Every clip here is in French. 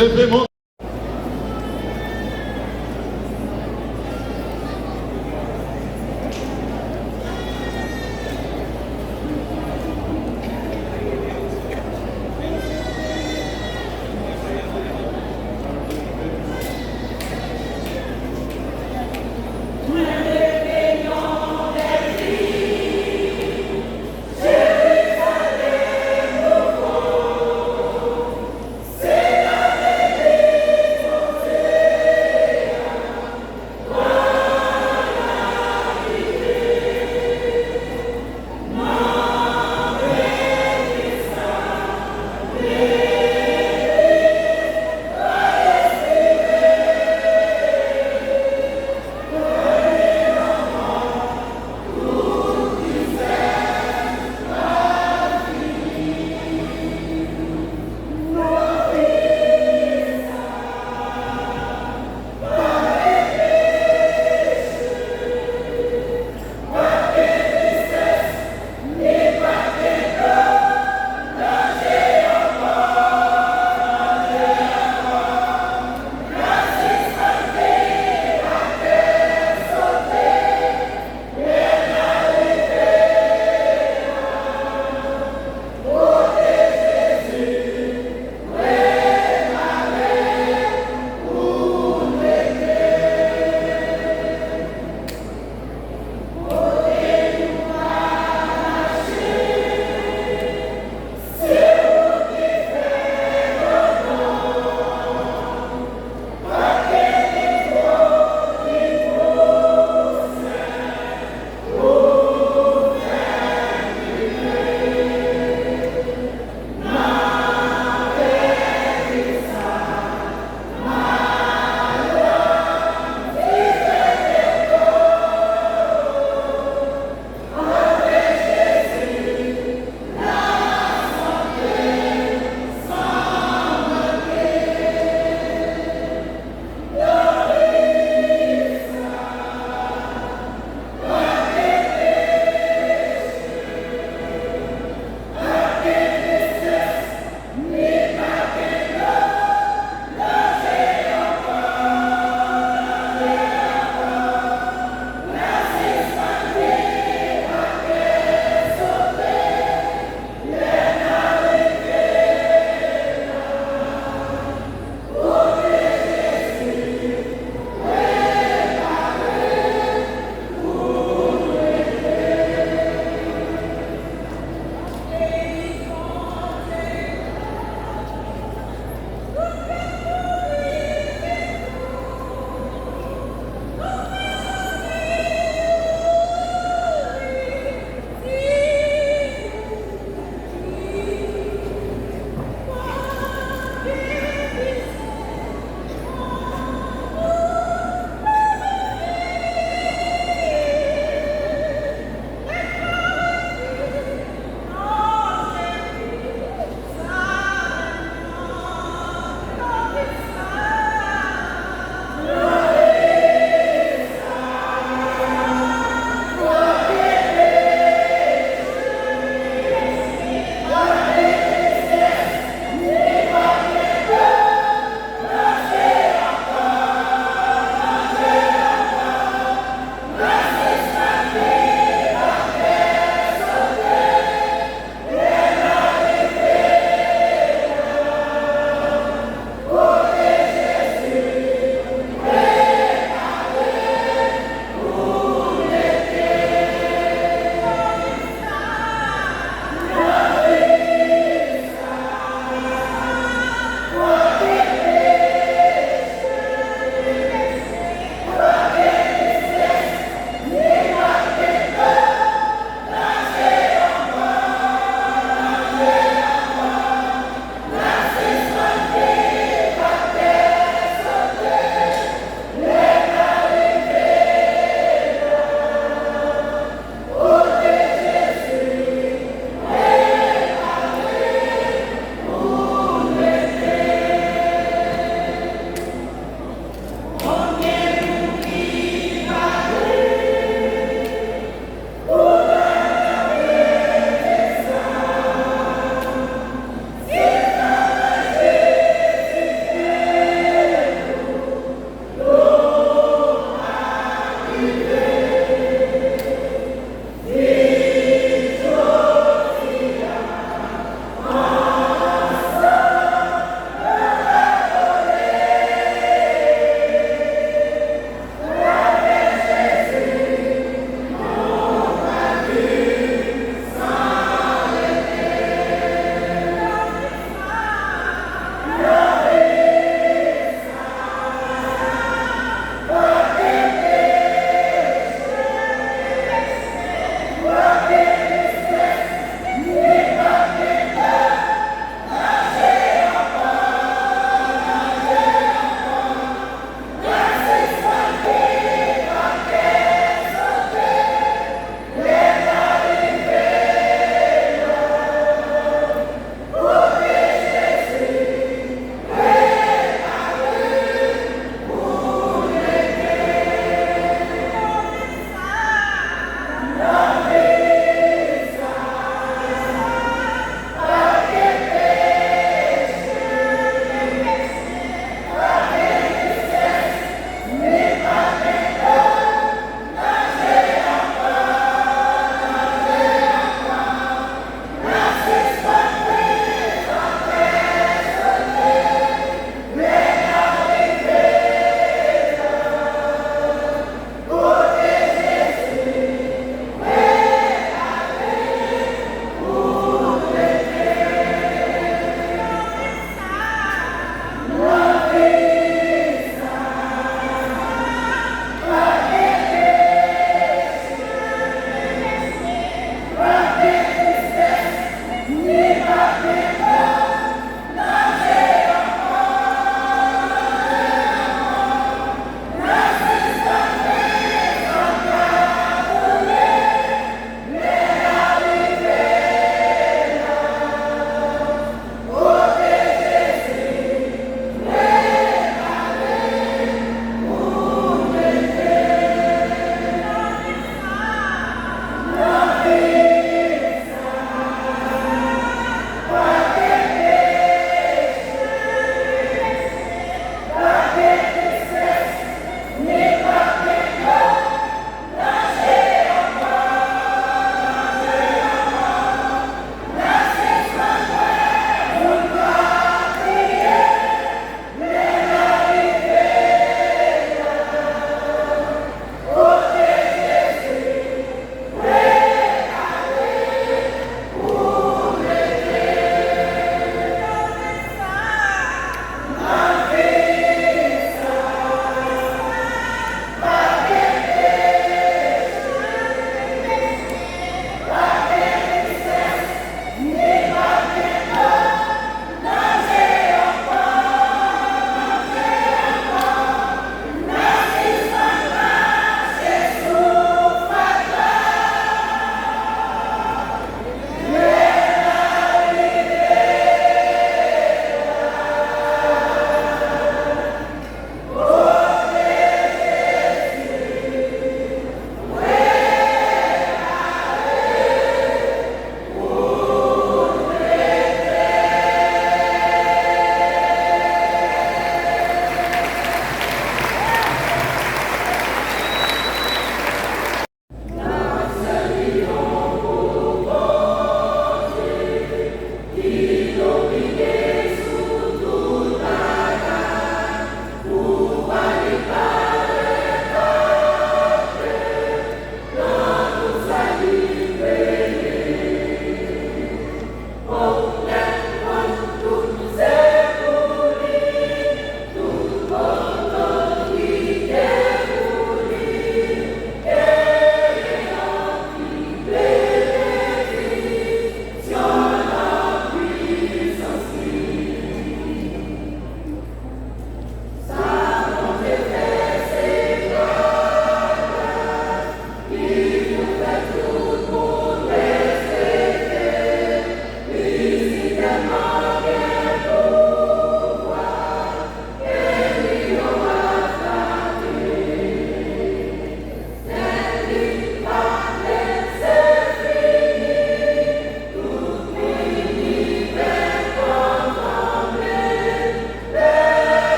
Levez-moi.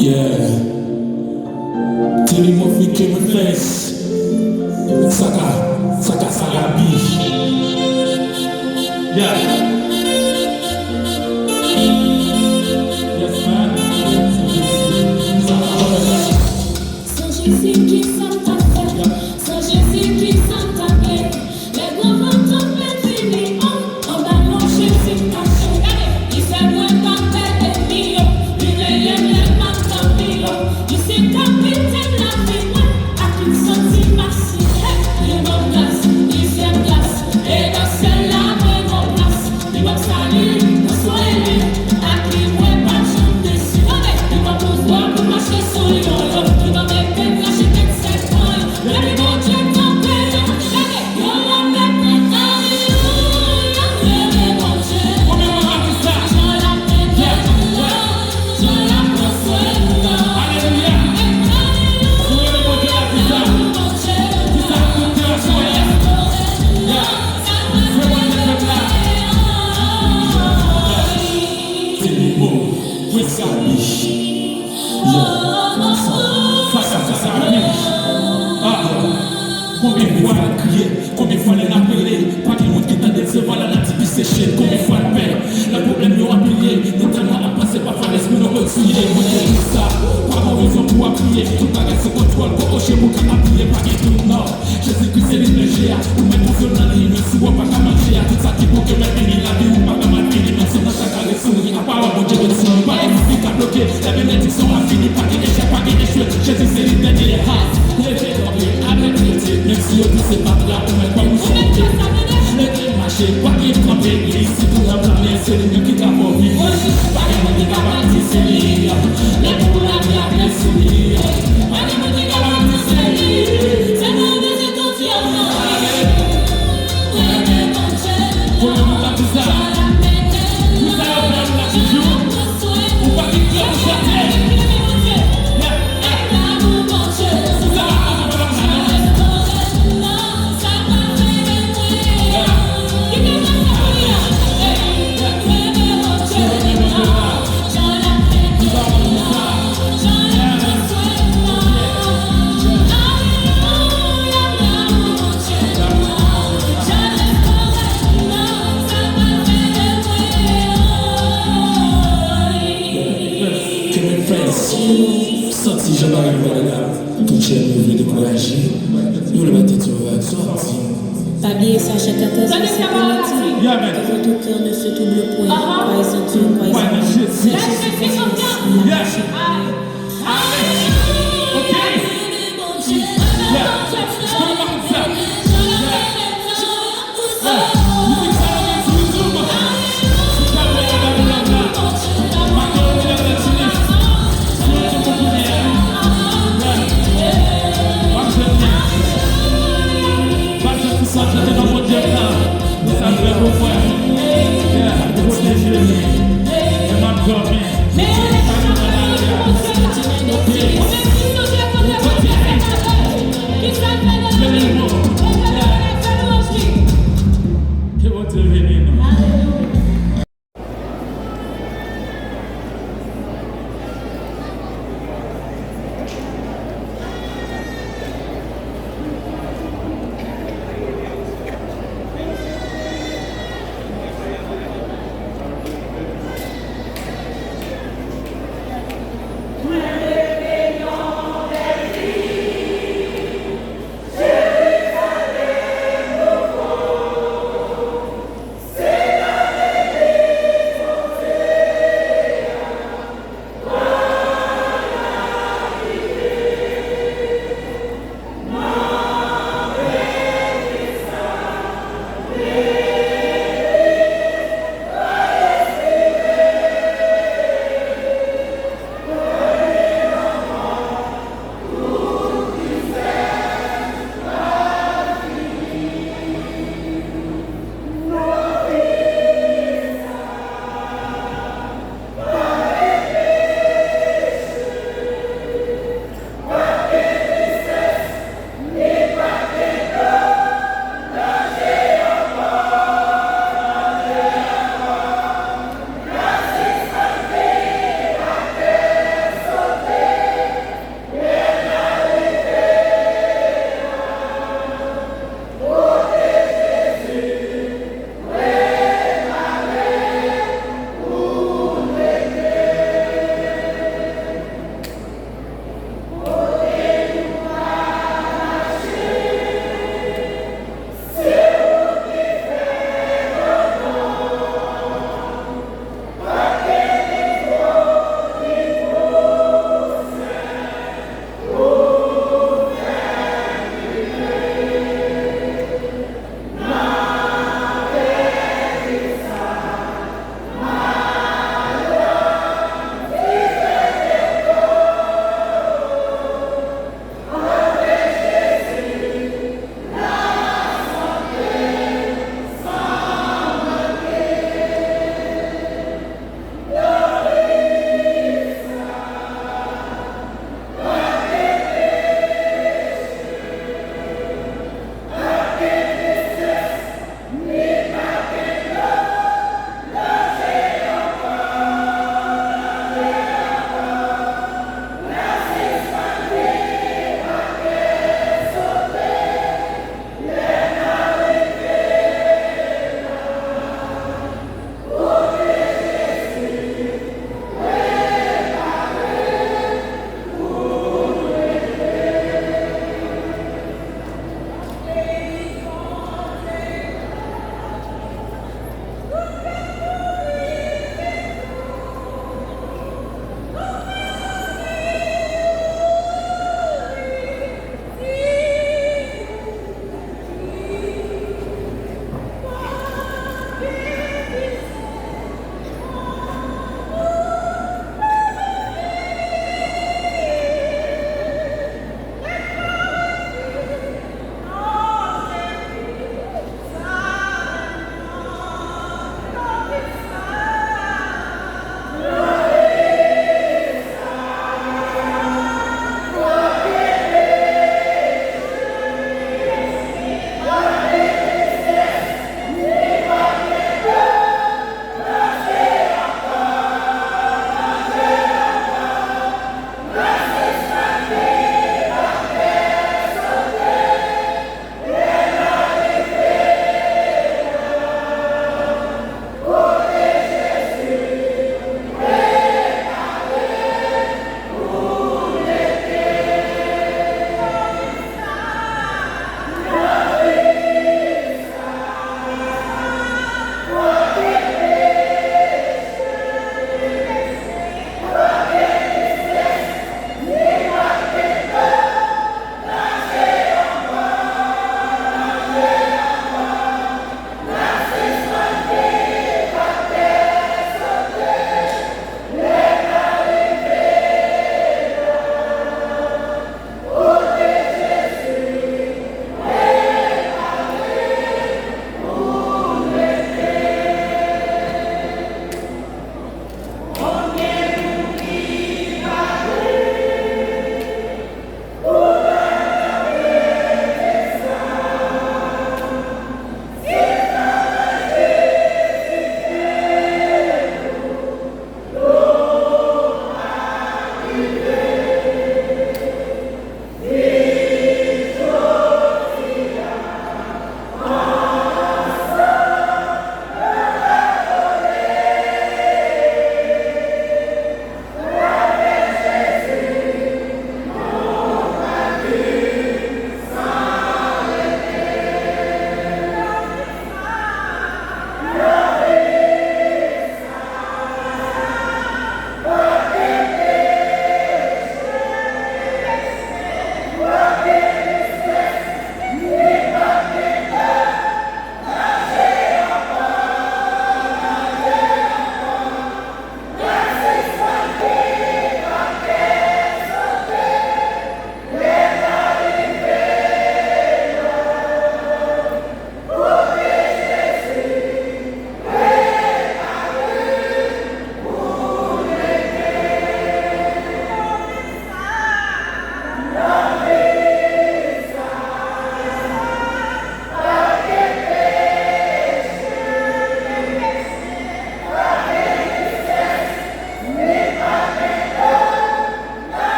Yeah. Tell moi que me fesse. Saka Salabi. Yeah. Yes, man. Sans Jésus qui s'en tape, sans Jésus qui s'en tape, les grands vents fini, en ballon Jésus caché. Il fait moins tenter des millions, il est les matins millions. Il s'est capitaine la vie, à qui sentit massif. Il me place, il fait place, et dans celle-là, il me place. Il me salue, dans son élu, à qui moi pas chanter si. Il m'a pouvoir pour marcher sur le yo-yo, il m'a mettre lâcher tête cette pointe. Le bon Dieu campé, yo la mettre alléluia, le bon Dieu. Combien on a dit ça? Je la mets je la prends soin. Alléluia. Combien le bon Dieu a dit ça? Dis ça pour Dieu à soi. Yeah. C'est moi qui fais là. C'est les mots. Oui, ça biche. Yeah. Face à ça biche. Ah. Combien de fois elle a crié, combien de fois elle a appelé, pas qu'il monde qui t'a dit c'est voilà la type séchée, combien de fois elle paie, le problème nous a plié, notamment à passer par faire l'esprit nous refuser, moi j'ai dit ça, pas mon raison pour appuyer, tout à ce contrôle, pour hocher pour qu'à appuyer, pas qu'il tout non, Jésus-Christ c'est l'immergé, ou même pour faire la ligne, si on pas qu'à manger, tout ça qui pour que même fini la vie, ou pas qu'à manger, même si on a carré souris, à part mon Dieu de souris, pas les musiques à bloquer, la bénédiction a fini, pas qu'il échec, pas qu'il échoue, Jésus c'est l'immergé, même si on dit c'est pas là, on met pas où c'est. Le game marché, pas qu'il campé, ici pour la blâmer, c'est le mieux qui t'a envie. Pas qu'il m'a dit qu'à partir, c'est lui. Les pour la blâmer, c'est lui. Pas qu'il m'a dit qu'à partir, c'est lui. C'est mon désir ton Dieu. Pour le monde, tout ça. Tout ça, on a la toujours. Ou pas qu'il cloche, jamais. Sorti, je n'arrive pas là. Tout le monde veut décourager. Nous le mettons sur la sortie. Pas oublier ça, chaque 14 heures, c'est politique. Que votre cœur ne se double point. Croyez en Dieu, croyez en Dieu. C'est Jésus Christ.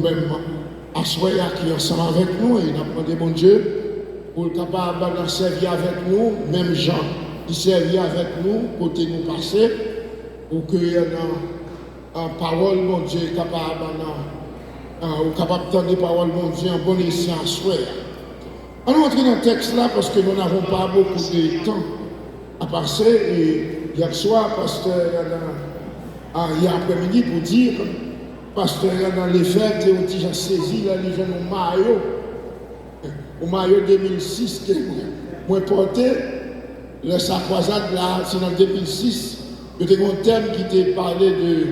Même assoya qui est ensemble avec nous et nous demandé bon Dieu pour le capable de servir avec nous, même gens qui servir avec nous, côté nous passer, pour que en parole, mon Dieu, capable d'entendre des paroles, mon Dieu, en bon escient à souhait. On va entrer dans le texte là parce que nous n'avons pas beaucoup de temps à passer. Et hier soir, pasteur, hier après-midi, pour dire, pasteur, dans les fêtes, et où j'ai saisi, là, il vient au maillot 2006, que moi porté, le croisade là, c'est en 2006, il y a un thème qui t'a parlé de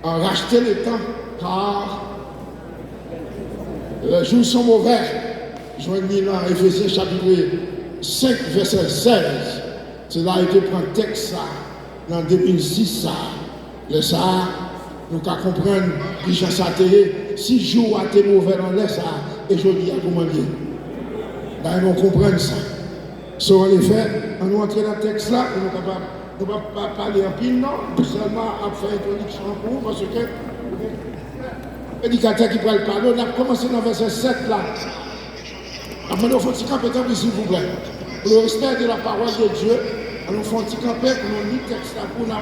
racheter le temps, car les jours sont mauvais. Je vais lire dans Éphésiens chapitre 5, verset 16. C'est là que je prends le texte ça, dans 2006, ça. Le ça, nous allons comprendre que j'ai ça télé. 6 jours à été mauvais dans l'air, ça, et je dis à comment dire. Là, ils vont comprendre ça. Sur en effet, on nous entrer dans le texte là, nous ne pouvons pas parler en pile, non, seulement à faire une introduction pour vous, parce que Prédicateur qui parle parler, on a commencé dans le verset 7 là. Après, nous faisons un petit camp, s'il vous plaît. Pour le respect de la parole de Dieu, nous faisons un petit camp, pour nous lire le texte là, pour nous,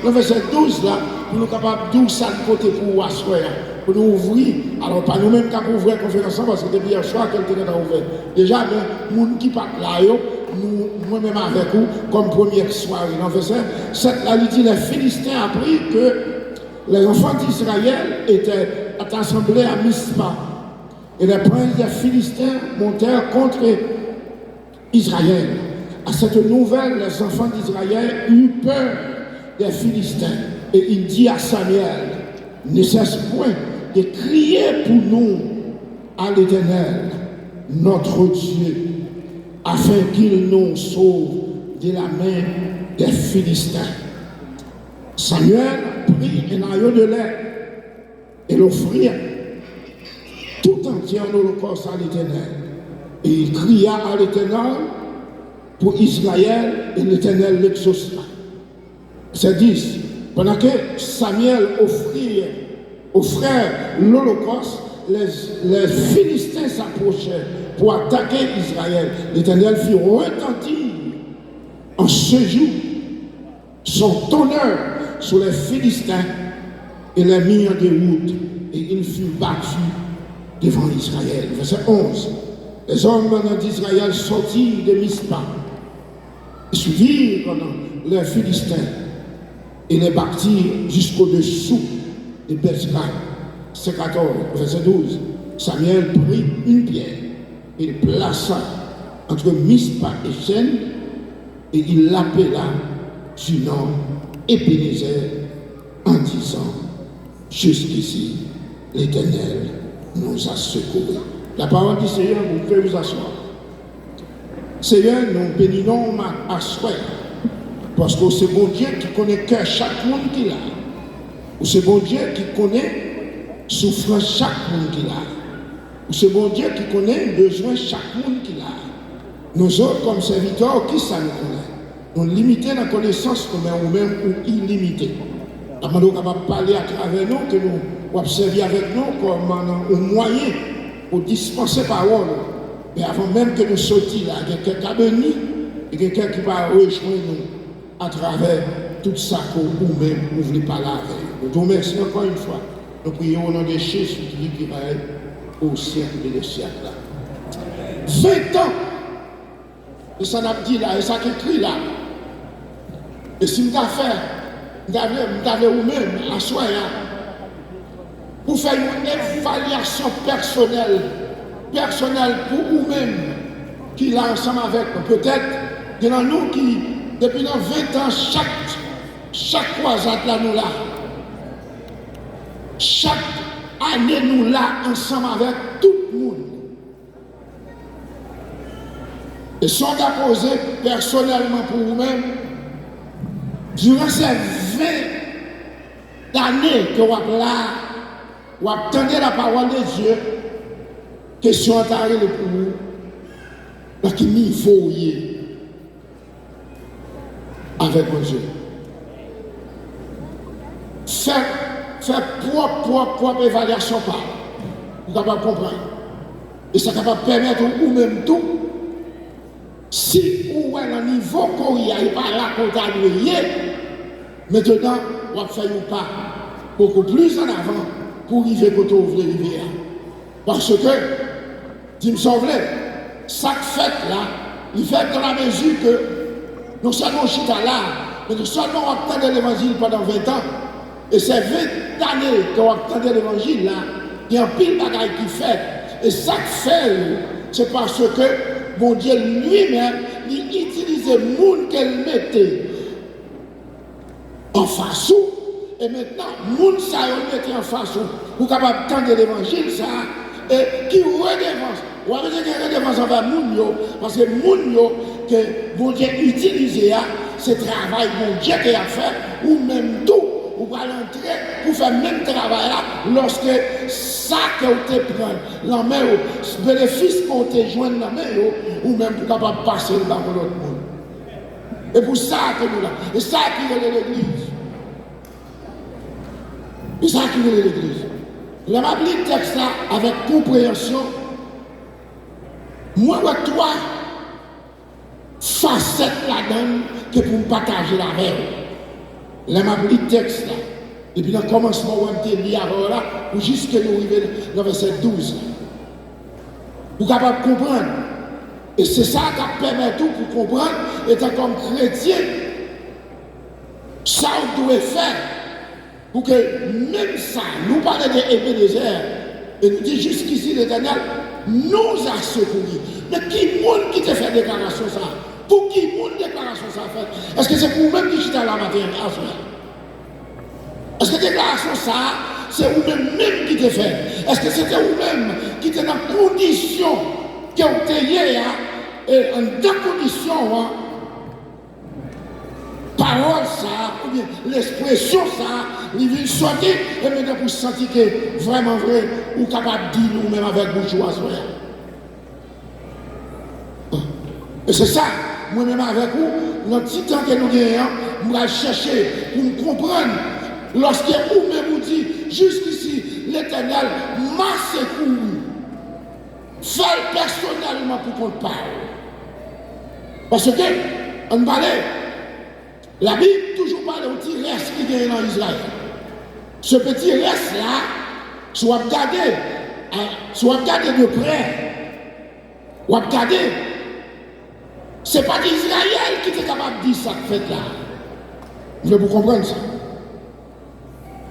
le verset 12 là, pour nous capables d'où ça de côté pour asseoir, pour nous ouvrir. Alors, pas nous-mêmes qui avons ouvert la conférence, parce que depuis hier soir, quelqu'un a ouvert. Déjà, les gens qui partent là, nous, moi-même avec vous, comme première soirée. Dans le verset 7 là, il dit, les Philistins apprirent que les enfants d'Israël étaient assemblés à Mispa. Et les princes des Philistins montèrent contre Israël. À cette nouvelle, les enfants d'Israël eurent peur des Philistins. Et il dit à Samuel, ne cesse point de crier pour nous à l'Éternel, notre Dieu, afin qu'il nous sauve de la main des Philistins. Samuel prit un agneau de lait et l'offrit tout entier en holocauste à l'Éternel. Et il cria à l'Éternel pour Israël et l'Éternel l'exauça. C'est 10. Pendant que Samuel offrait l'holocauste, les Philistins s'approchaient pour attaquer Israël. L'Éternel fit retentir en ce jour son tonnerre sur les Philistins et les mit en déroute, et il fut battu devant Israël. Verset 11. Les hommes d'Israël sortirent de Mispa et suivirent les Philistins et les battirent jusqu'au-dessous de Bethshan. Verset 14. Verset 12. Samuel prit une pierre et le plaça entre Mispa et Shen, et il l'appela du nom Ebenezer en disant, jusqu'ici, l'Éternel nous a secourus. La parole du Seigneur, vous pouvez vous asseoir. Seigneur, nous bénissons ma asseoir, parce que c'est bon Dieu qui connaît cœur chaque monde qu'il a. C'est bon Dieu qui connaît souffrance chaque monde qu'il a. C'est bon Dieu qui connaît besoin chaque monde qu'il a. Nous autres, comme serviteurs, qui ça nous connaît? Nous limiter la connaissance ou même ou illimité. Nous sommes capables de parler à travers nous, que nous observer avec nous comme un moyen pour dispenser parole. Mais avant même que nous sortions là, il y a quelqu'un qui a béni et quelqu'un qui va rejoindre nous à travers tout ça que vous-même vous voulez parler avec. Nous vous remercions encore une fois. Nous prions au nom de Jésus qui vit au siècle des siècles. 20 ans, et ça n'a dit là, et ça qui écrit là. Et si nous avons fait, nous avons vous-même à soi, pour faire une évaluation personnelle pour vous-même, qui là ensemble avec nous. Peut-être, il y en a nous qui, depuis 20 ans, chaque croisade là, nous là. Chaque année, nous là, ensemble avec tout le monde. Et sont apposés personnellement pour vous-même, durant ces 20 années que vous êtes là, vous attendez la parole de Dieu, question à pour vous, parce qu'il faut y aller avec mon Dieu. Faire propre évaluation par vous capable comprendre. Et ça capable permettre ou même tout, si vous êtes au niveau qu'on y a, il pas là qu'on t'a maintenant, on va faire un pas beaucoup plus en avant pour arriver quand on ouvre les rivières. Parce que, dis me sauve, ça fait là, il fait dans la mesure que non seulement chita là, mais non seulement on attendait l'évangile pendant 20 ans, et ces 20 années qu'on attendait l'évangile là, il y a un pile de bagaille qui fait. Et ça fait, c'est parce que mon Dieu lui-même, il utilisait le monde qu'elle mettait en face. Et maintenant, le monde ça mettait en face pour capable d'entendre l'évangile ça, et qui redevance. Ou avec des redevance envers le monde, parce que le monde que mon Dieu utilisait, c'est le travail mon Dieu qui a fait, ou même tout. Vous allez entrer pour faire le même travail là, lorsque ça que vous te prenez, la main, le bénéfice que vous te joignez la main, ou même pour capable passer dans l'autre monde. Et pour ça que nous là, et ça qui est l'église. Et ça qui est l'église. La m'a lu le texte là avec compréhension. Moi, toi, facette là-dedans que pour me partager la veille. La m'a lu le texte là. Et puis dans le commencement, on a mis avant là, pour jusqu'à nous arriver dans le verset 12. Pour capable de comprendre. Et c'est ça qui permet tout pour comprendre, étant comme chrétien, ça on doit faire. Pour que même ça, nous parlons de Ebenezer, et nous dit jusqu'ici l'Éternel nous a secourus. Mais qui monde qui te fait déclaration ça? Pour qui monde déclaration ça fait? Est-ce que c'est pour vous-même qui chita la matin? Est-ce que déclaration ça, c'est vous-même qui te fait? Est-ce que c'était vous-même qui était dans la condition qui ont été hier, et en deux conditions, parole ça, ou bien l'expression ça, il vient sortir, et maintenant vous sentez que vraiment vrai, ou capable de dire nous-mêmes avec bourgeoisie. Et c'est ça, moi-même avec vous, dans le petit temps que nous gagnons, nous allons chercher pour nous comprendre. Lorsque vous-même vous dites, jusqu'ici, l'Éternel m'a secouru, fait personnellement pour qu'on parle. Parce que, on parlait, la Bible toujours parle d'un petit reste qui est dans Israël. Ce petit reste-là, soit regardé de près, ou regardé, ce n'est pas d'Israël qui est capable de dire ça fait là. Je veux vous comprendre ça.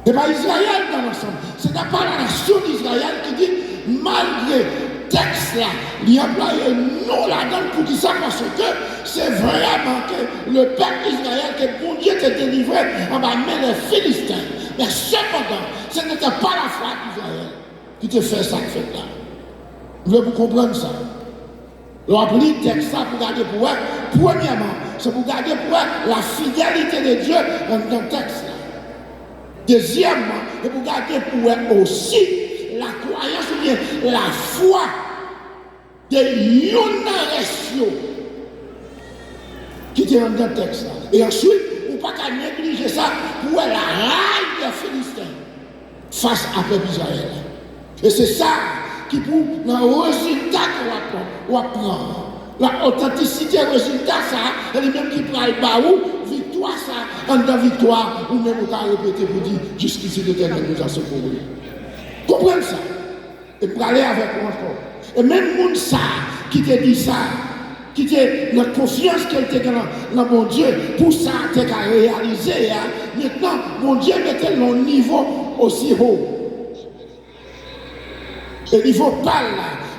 Ce n'est pas Israël dans l'ensemble. Ce n'est pas la nation d'Israël qui dit, malgré texte là, il y a employé non là-dedans pour qui ça, parce que c'est vraiment que le peuple d'Israël, que bon Dieu t'a délivré en bas de les Philistins. Mais cependant, ce n'était pas la foi d'Israël qui te fait ça fait là. Vous voulez vous comprendre ça? On a pris le texte ça pour garder pour eux. Premièrement, c'est pour garder pour eux la fidélité de Dieu dans le texte là. Deuxièmement, c'est pour garder pour eux aussi la croyance ou bien la foi de Yonaresio qui était dans le texte là. Et ensuite, on ne peut pas négliger ça pour la raille des Philistins face à peuple Israël. Et c'est ça qui pour le résultat qu'on va prendre. La authenticité résultat ça, elle est même qui prend le baou, victoire ça, en dans victoire, ou même on va répéter pour dire jusqu'ici l'Éternel nous a secouru. Comprenez ça? Et pour aller avec moi encore. Et même monde ça, qui te dit ça, qui te la confiance qu'elle te donne dans mon Dieu, pour ça, tu as réalisé. Maintenant, mon Dieu mettait le niveau aussi haut. Et il ne faut pas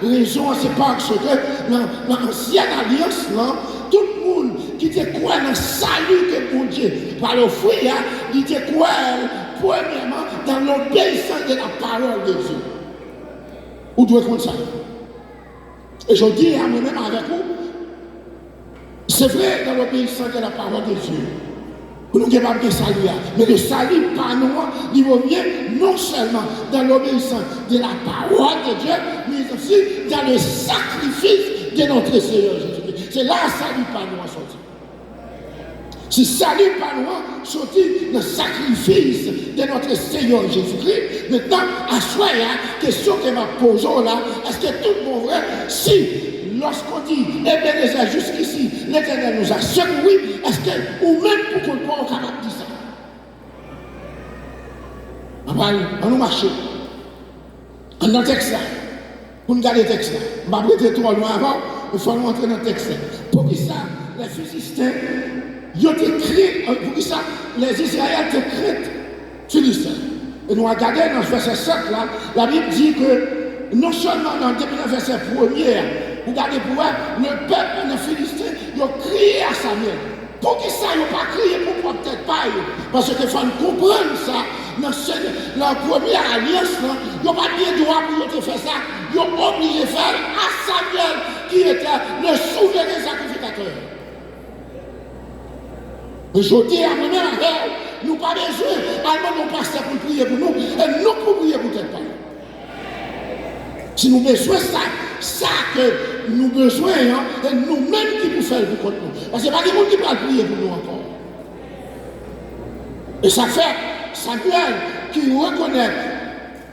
la raison, c'est parce que dans l'ancienne alliance, là, tout le monde qui te croit dans le salut que mon Dieu va l'offrir, il te croit premièrement dans l'obéissance de la parole de Dieu. Vous devez comprendre ça. Et je dis à moi-même avec vous, c'est vrai dans l'obéissance de la parole de Dieu. Nous ne pouvons pas saluer, mais le salut par nous, il revient non seulement dans l'obéissance de la parole de Dieu, mais aussi dans le sacrifice de notre Seigneur Jésus-Christ. C'est là le salut par nous a sorti. C'est salut par nous sorti dans le sacrifice de notre Seigneur Jésus-Christ. Maintenant, à soi, la question que m'a posée là, est-ce que tout le monde vrai? Si lorsqu'on dit, Ebenezer jusqu'ici, l'Éternel nous a secourus, est-ce que, ou même pour qu'on soit capable de dire ça? On nous marche. On dans le texte là. Pour nous garder le texte là. On va prêter trop loin avant, il faut nous entrer dans le texte là. Pour qui ça, les Philistins, ils ont écrit, pour qui ça, les Israéliens ont écrit Philistins. Et nous regardons dans le verset 7 là, la Bible dit que non seulement dans le verset 1er, vous regardez pour voir, le peuple des Philistins, ils ont crié à Samuel. Pour qui ça, ils n'ont pas crié pour peut-être pas. Parce qu'il faut comprendre ça. Dans la première alliance, ils n'ont pas bien droit pour faire ça. Ils ont obligé de faire à Samuel, qui était le souverain sacrificateur. Je dis à moi-même, nous pas besoin, allemand nos pasteurs pour prier pour nous, et nous pour prier pour peut-être pas. Si nous besoin ça que nous besoin, c'est nous-mêmes qui pouvons faire pour contre nous. Parce que ce n'est pas des gens qui peuvent prier pour nous encore. Et ça fait Samuel qui reconnaît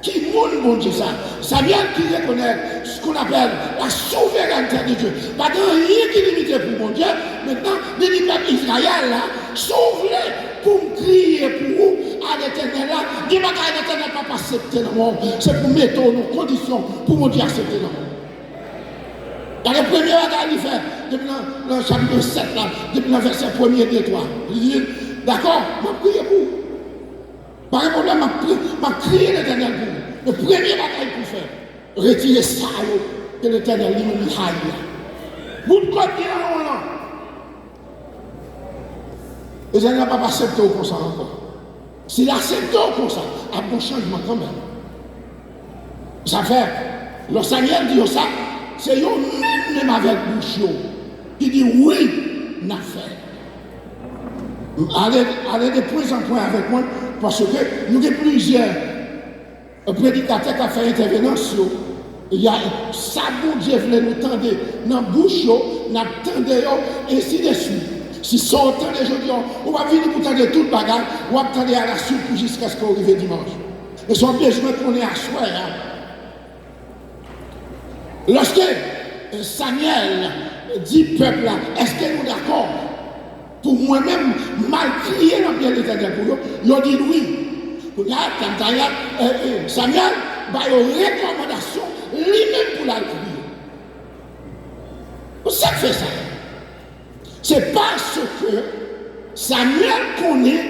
Qui montre bon Dieu ça? Samuel qui reconnaît ce qu'on appelle la souveraineté de Dieu. Pas de rien qui limite pour bon Dieu. Maintenant, le peuple Israël là, sauve-les pour crier pour vous à l'éternel là. Dis pas qu'à l'éternel pas accepter le monde. C'est pour mettre nos conditions pour mon Dieu accepter le monde. Dans les premiers bagages qu'il fait, depuis dans le chapitre 7 là, depuis le verset 1er et 3. Il dit, d'accord, je vais prier pour vous. Par exemple, je vais crier l'éternel pour vous. Le premier bagage pour faire, retirer ça, que l'éternel lui-même haït. Vous de quoi bien là? Et je n'ai pas accepté comme ça encore. S'il accepte comme ça, il y a un bon changement quand même. Ça fait, le Seigneur dit ça, c'est eux même avec bouche qui dit oui, n'a fait. Allez de point en point avec moi, parce que nous avons plusieurs prédicateurs qui ont fait intervention. Il y a ça, bon Dieu voulait nous tendre dans la bouche, nous attendons, et ainsi de suite. Si ça entend les gens, on va venir pour tendre toute bagarre, on va attendre à la suite jusqu'à ce qu'on arrive dimanche. Et son besoin qu'on est à soi. Lorsque Samuel dit peuple là, est-ce que nous d'accord? Pour moi-même, mal crier dans le bien de l'éternel pour eux, ils ont dit oui. Samuel va une recommandation lui-même pour la crier. Vous savez fait ça? C'est parce que Samuel connaît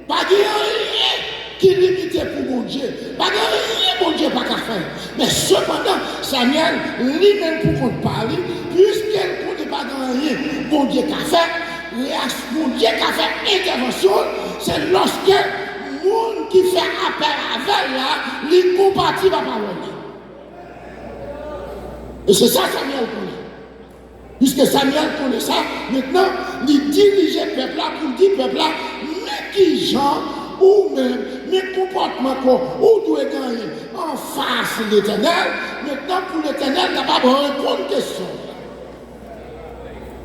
pas de rien qui limite pour mon Dieu. Pas de rien mon Dieu pas qu'à faire. Mais cependant, Samuel lui-même pour qu'on parle, puisqu'elle ne connaît pas de rien mon Dieu qu'a fait, mon Dieu qui a fait intervention, c'est lorsque le monde qui fait appel à elle là, il compatit la parole. Et c'est ça Samuel connaît. Puisque Samuel connaît ça, maintenant, il dirige le peuple là pour dire peuple là, mais qui gens ou même, mes comportements qu'on doit gagner en face de l'éternel, maintenant pour l'éternel, il n'a pas répondre une question.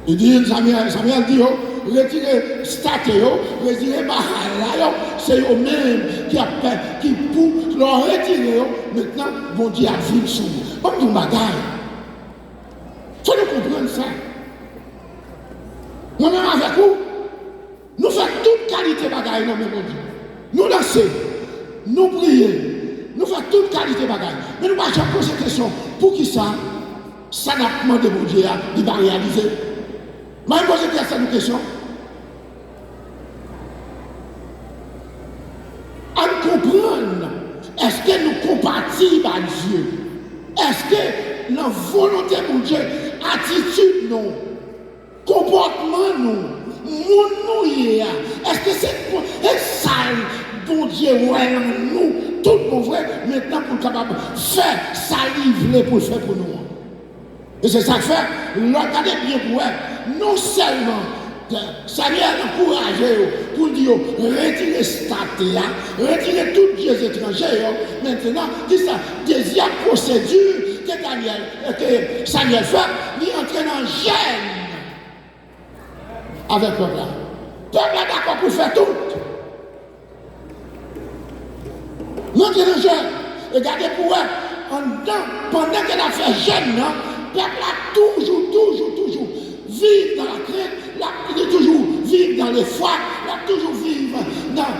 Il dit, Samuel dit, retirez statue, retirez bahal, c'est eux-mêmes qui pour leur retirer, maintenant, bon Dieu a vu sur nous. Comme nous bagaille. Il faut nous comprendre ça. Moi-même avec vous, nous faisons toute qualité bagaille dans le monde. Nous danser, nous prier, nous faisons toute qualité bagaille. Mais nous ne pouvons pas poser cette question. Pour qui ça? Ça n'a pas demandé mon Dieu, il va réaliser. Je vais poser cette question. À comprendre, est-ce que nous compatissons à Dieu? Est-ce que la volonté de Dieu, attitude, nous, comportement, nous, est-ce que c'est ça, bon Dieu, ouais, nous, tout pour vrai, maintenant pour capable faire ça livrer pour faire pour nous. Et c'est ça que fait, regardez bien pour elle, non seulement Samuel encouragé pour dire retirer statut, retirer tous les dieux étrangers. Maintenant, qui ça? Deuxième procédure que Samuel fait, il entre en gêne avec le peuple. Le peuple est d'accord pour faire tout. Notre gêne, regardez pour elle, pendant qu'elle a fait gêne, le peuple a toujours vivre dans la crainte, il est toujours vivre dans les foi, il a toujours vivre dans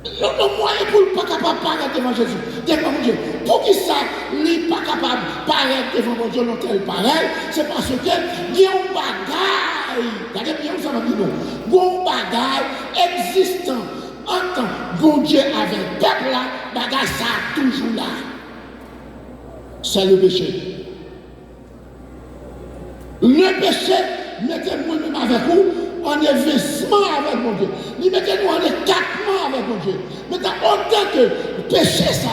le moyen pour ne pas capable de paraître devant Jésus, devant Dieu. Pour qui ça, il n'est pas capable de paraître devant mon Dieu, non tel pareil, c'est parce que il y a un bagaille, regardez bien où ça va dire non, un bagaille existant en tant que bon Dieu avec peuple là, bagaille ça toujours là. C'est le péché. Le péché, mettez-nous même avec vous en investissement avec mon Dieu. Mettez-nous en écartement avec mon Dieu. Maintenant, autant que péché ça,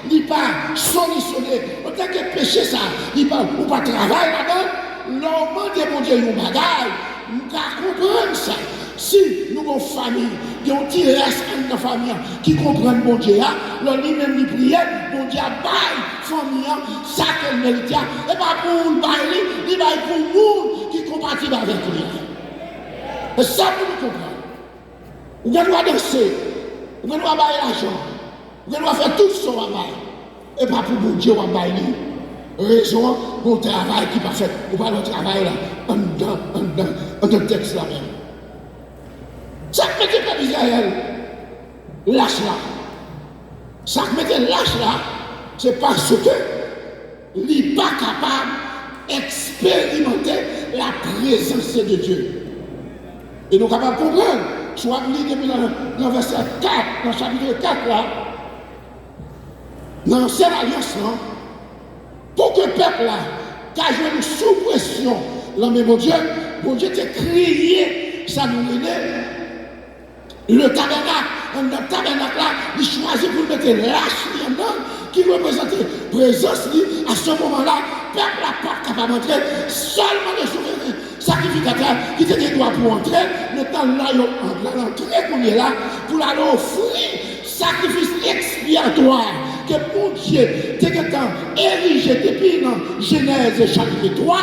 il n'est pas solutionné. Autant que péché ça, il n'est pas travail là-dedans. Normalement, mon Dieu, il y a un bagage. Nous devons comprendre ça. Si nous avons une famille, il y a un petit reste dans la famille qui comprend mon Dieu, lui-même il prie, mon Dieu baille famille, ça qu'elle mérite, et pas pour le bailler, il baille pour le monde qui compatit avec lui. Et ça, vous nous comprenez. Vous devez danser, vous devez bailler l'argent, Vous devez faire tout ce travail. Et pas pour bon Dieu, on va raison pour le travail qui va faire. Ou pas le travail là, en dedans texte là même. Ça que mettez comme Israël, lâche là. Ça que mettez lâche là, c'est parce que il n'est pas capable d'expérimenter la présence de Dieu. Et nous sommes capables de comprendre. Soit nous depuis dans le verset 4, dans le chapitre 4 là, dans cette alliance là, pour que le peuple là, qui a joué sous pression, là, mais mon Dieu t'a créé, ça nous aide. Le tabernacle, dans le tabernacle là, il choisit pour mettre lâche qui représente la présence. À ce moment-là, le peuple n'a pas capable d'entrer, seulement le souverain sacrificateur qui te dit droit pour entrer. Maintenant, là, l'entrée qu'on est là, pour aller offrir sacrifice expiatoire que mon Dieu t'a érigé depuis dans Genèse chapitre 3.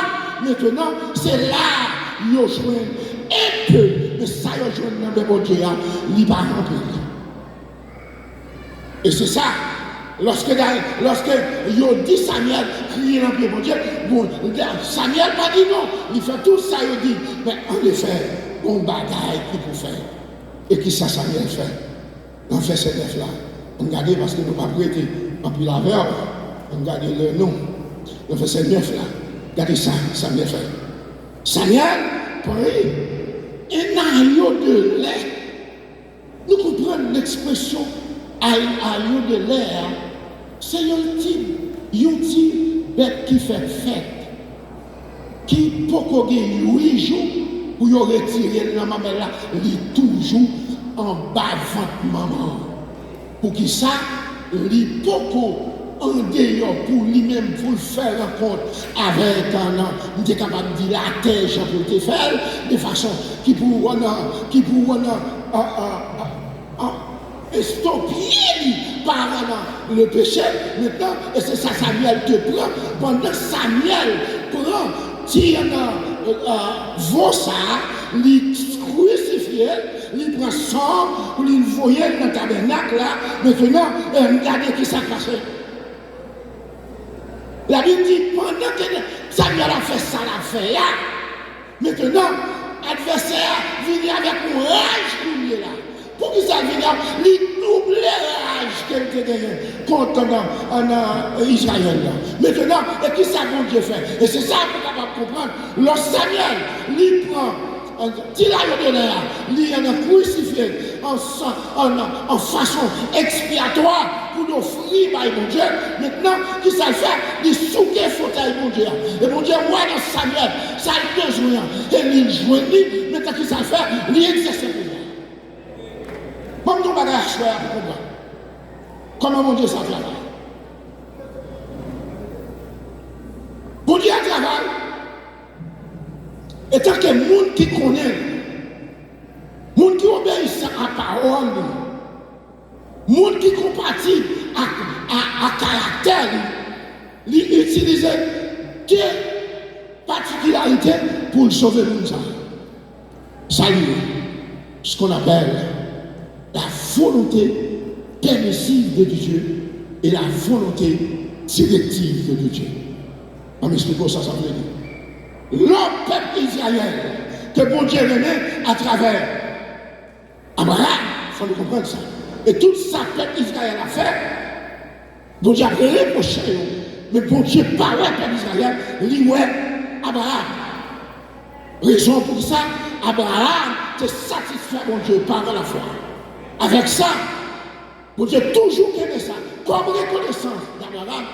Maintenant, c'est là qu'il y a un peu, mais ça y a un mon Dieu, il n'est pas rempli. Et c'est ça. Lorsque il a dit Samuel, crier dans le mon Dieu, Samuel n'a pas dit non. Il fait tout ça, il dit, mais en effet, on bagaille qu'il peut faire. Et qui ça Samuel fait? On fait ce neuf là. On regarde parce que nous ne pouvons pas prêter en plus la verbe. On regarde le nom. On fait ce neuf là. Regardez ça, Samuel fait. Samuel prie un agneau de lait. Nous comprenons l'expression agneau de lait. C'est un type bête qui fait fête. Qui peut gagner 8 jours pour y retirer la maman là, il est toujours en bas de maman. Pour qui ça, il peut en dehors pour lui-même, pour le faire rencontre avec un an, il est capable de dire la terre, pour te faire, de façon qui pour estomper par le péché. Maintenant, et c'est ça Samuel te prend. Pendant Samuel prend, tire vos ça, il crucifie, il prend sang, il voyait dans le tabernacle là. Maintenant, regardez qui s'est passé. La Bible dit, pendant que Samuel a fait ça, la fait, maintenant, l'adversaire vient avec une rage pour lui là. Pour qu'il ça vienne, il double rage qu'elle a gagné contre Israël. Maintenant, et qui ça bon Dieu fait? Et c'est ça qu'on va comprendre. Lorsque Samuel, il prend il a donné, il en a crucifié en façon expiatoire pour offrir par mon Dieu. Maintenant, qui ça fait? Il souque fauteuil mon Dieu. Et mon Dieu, moi dans Samuel, ça a besoin. Et il joue, maintenant qui ça fait? Il exerce le pouvoir. Comme ton bagage frère pour comprendre. Comment mon Dieu ça travaille? Mon Dieu travaille. Et tant que les gens qui connaissent, les gens qui obéissent à la parole, les gens qui compatissent à caractère, ils utilisent des particularités pour sauver le monde. Salut, ce qu'on appelle la volonté permissive de Dieu et la volonté directive de Dieu. On m'explique ça, ça veut dire. Le peuple Israël que bon Dieu remet à travers Abraham, il faut comprendre ça. Et tout ça, le peuple Israël a fait, bon Dieu a reproché, mais bon Dieu parlait au peuple Israël, il dit ouais, Abraham. Raison pour ça, Abraham te satisfait, bon Dieu, par la foi. Avec ça, bon Dieu toujours aimé ça, comme reconnaissance d'Abraham.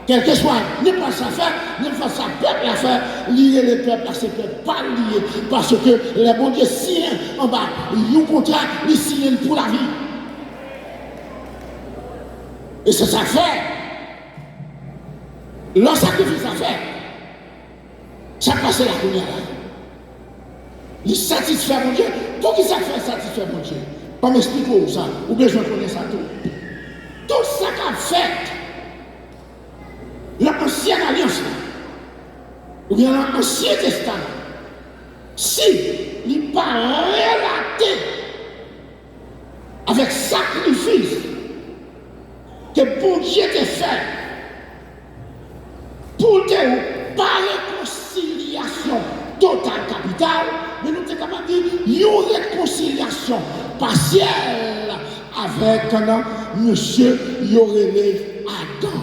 Quel que soit, n'importe ça faire, n'importe ça peuple à faire, lier les peuples à ces peuples, pas lier, parce que les bon Dieu signent en bas, ils ont contrat, ils signent pour la vie. Et c'est ça fait. Leur sacrifice à faire, ça passe la première. Il satisfait mon Dieu. Pour qui ça fait satisfaire mon Dieu? Pas m'expliquer ça, ou bien je connais ça tout. Tout ça qu'a fait. L'ancienne alliance, ou bien l'Ancien Testament, si il n'est pas relaté avec sacrifice que bon Dieu t'a fait pour te pas réconciliation totale capitale, mais nous sommes capables de dire une réconciliation partielle avec monsieur Yorele Adam.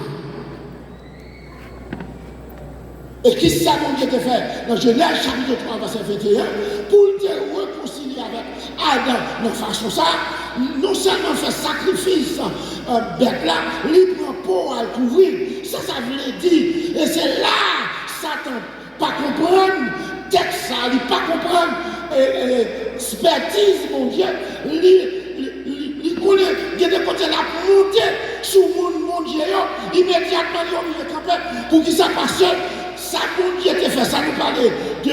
Et qui ça mon Dieu te fait dans Genèse chapitre 3 verset 21 pour te réconcilier avec Adam de façon ça, non seulement faire sacrifice bête là, il prend pour à couvrir, ça veut dire, et c'est là Satan pas comprendre texte ça, il pas comprendre expertise mon Dieu, il connaît il y a des côtés la montée sur mon Dieu immédiatement il est campé pour qu'il ça passe. Ça, bon Dieu te fait, ça nous parle de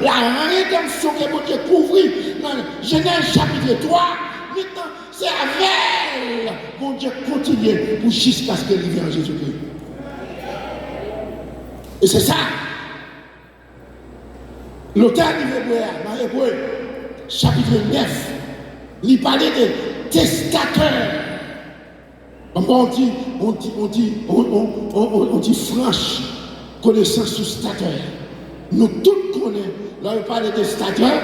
la rédemption que bon Dieu couvrit dans Genèse chapitre 3. Maintenant, c'est avec bon Dieu continue pour jusqu'à ce qu'il vienne en Jésus-Christ. Et c'est ça. L'auteur dans Hébreu, chapitre 9, il parlait de testateur. On dit franche. Connaissance sous stateur. Nous tous connaissons, là on parle de stateur,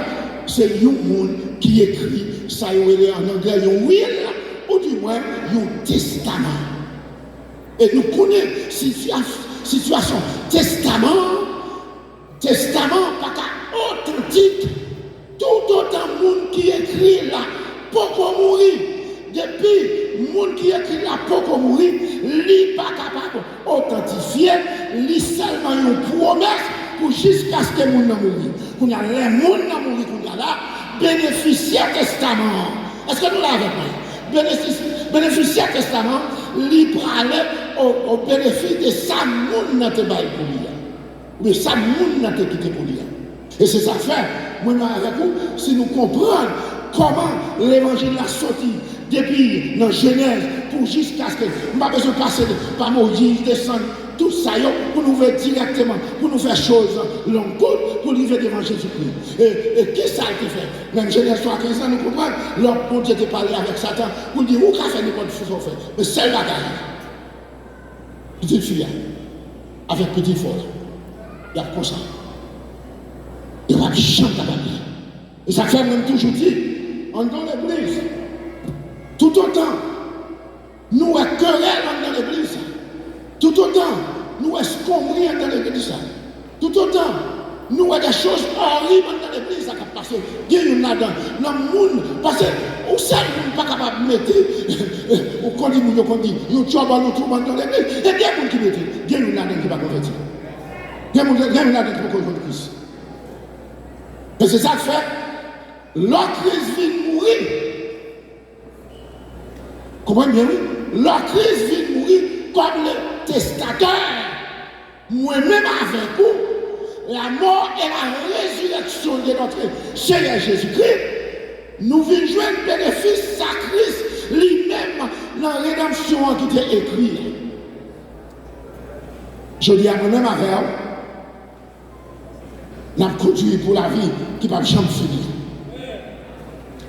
c'est un monde qui écrit, ça y est en anglais, un will, ou du moins un testament. Et nous connaissons situation testament pas authentique, tout autant de monde qui écrit là, pour mourir. Depuis le monde qui écrit la pour mourir, il n'est pas capable d'authentifier, il seulement une promesse pour jusqu'à ce que le monde mourir. Qu'on a les monde mourir, qu'on a là, bénéficiaire testament. Est-ce que nous l'avons fait? Bénéficiaire testament, il prend au bénéfice de sa monde dans tes bails pour lui. Mais sa monde dans tes quitté pour lui. Et c'est ça fait, moi avec vous, si nous comprenons comment l'évangile a sorti depuis dans Genèse pour jusqu'à ce que nous n'avons pas besoin de passer par Moïse, descendre, tout ça pour nous faire directement, pour nous faire choses longues pour livrer devant Jésus-Christ. Et qu'est-ce que ça a été fait? Même Genèse 3, 15 ans, nous comprenons. L'homme, bon Dieu, a parlé avec Satan pour dire où qu'a fait n'importe chose on fait. Mais celle là, petite fille, avec petit fort, il y a comme ça. Il y a des chants à la vie. Et ça fait même toujours dire, en dans l'église, tout autant, nous avons querelle dans l'église. Tout autant, nous avons scombris dans l'église. Tout autant, nous avons des choses horribles dans l'église qui ont passé. Il y a une là-dedans, dans le monde, parce que vous savez, vous n'êtes pas capable de mettre, ou qu'on dit, vous trouve dans l'église. Et il y a des gens qui mettent, il y a une là-dedans qui ne va pas convertir. Il y a une là-dedans qui ne va pas convertir Christ. Et c'est ça que fait, l'autre crise vient mourir. Comprenez bien, oui? La crise vient mourir comme le testateur. Moi-même avec vous, la mort et la résurrection de notre Seigneur Jésus-Christ, nous venons jouer un bénéfice sacrifice lui-même dans la rédemption qui était écrite. Je dis à moi-même avec vous, nous conduit pour la vie qui ne va jamais finir.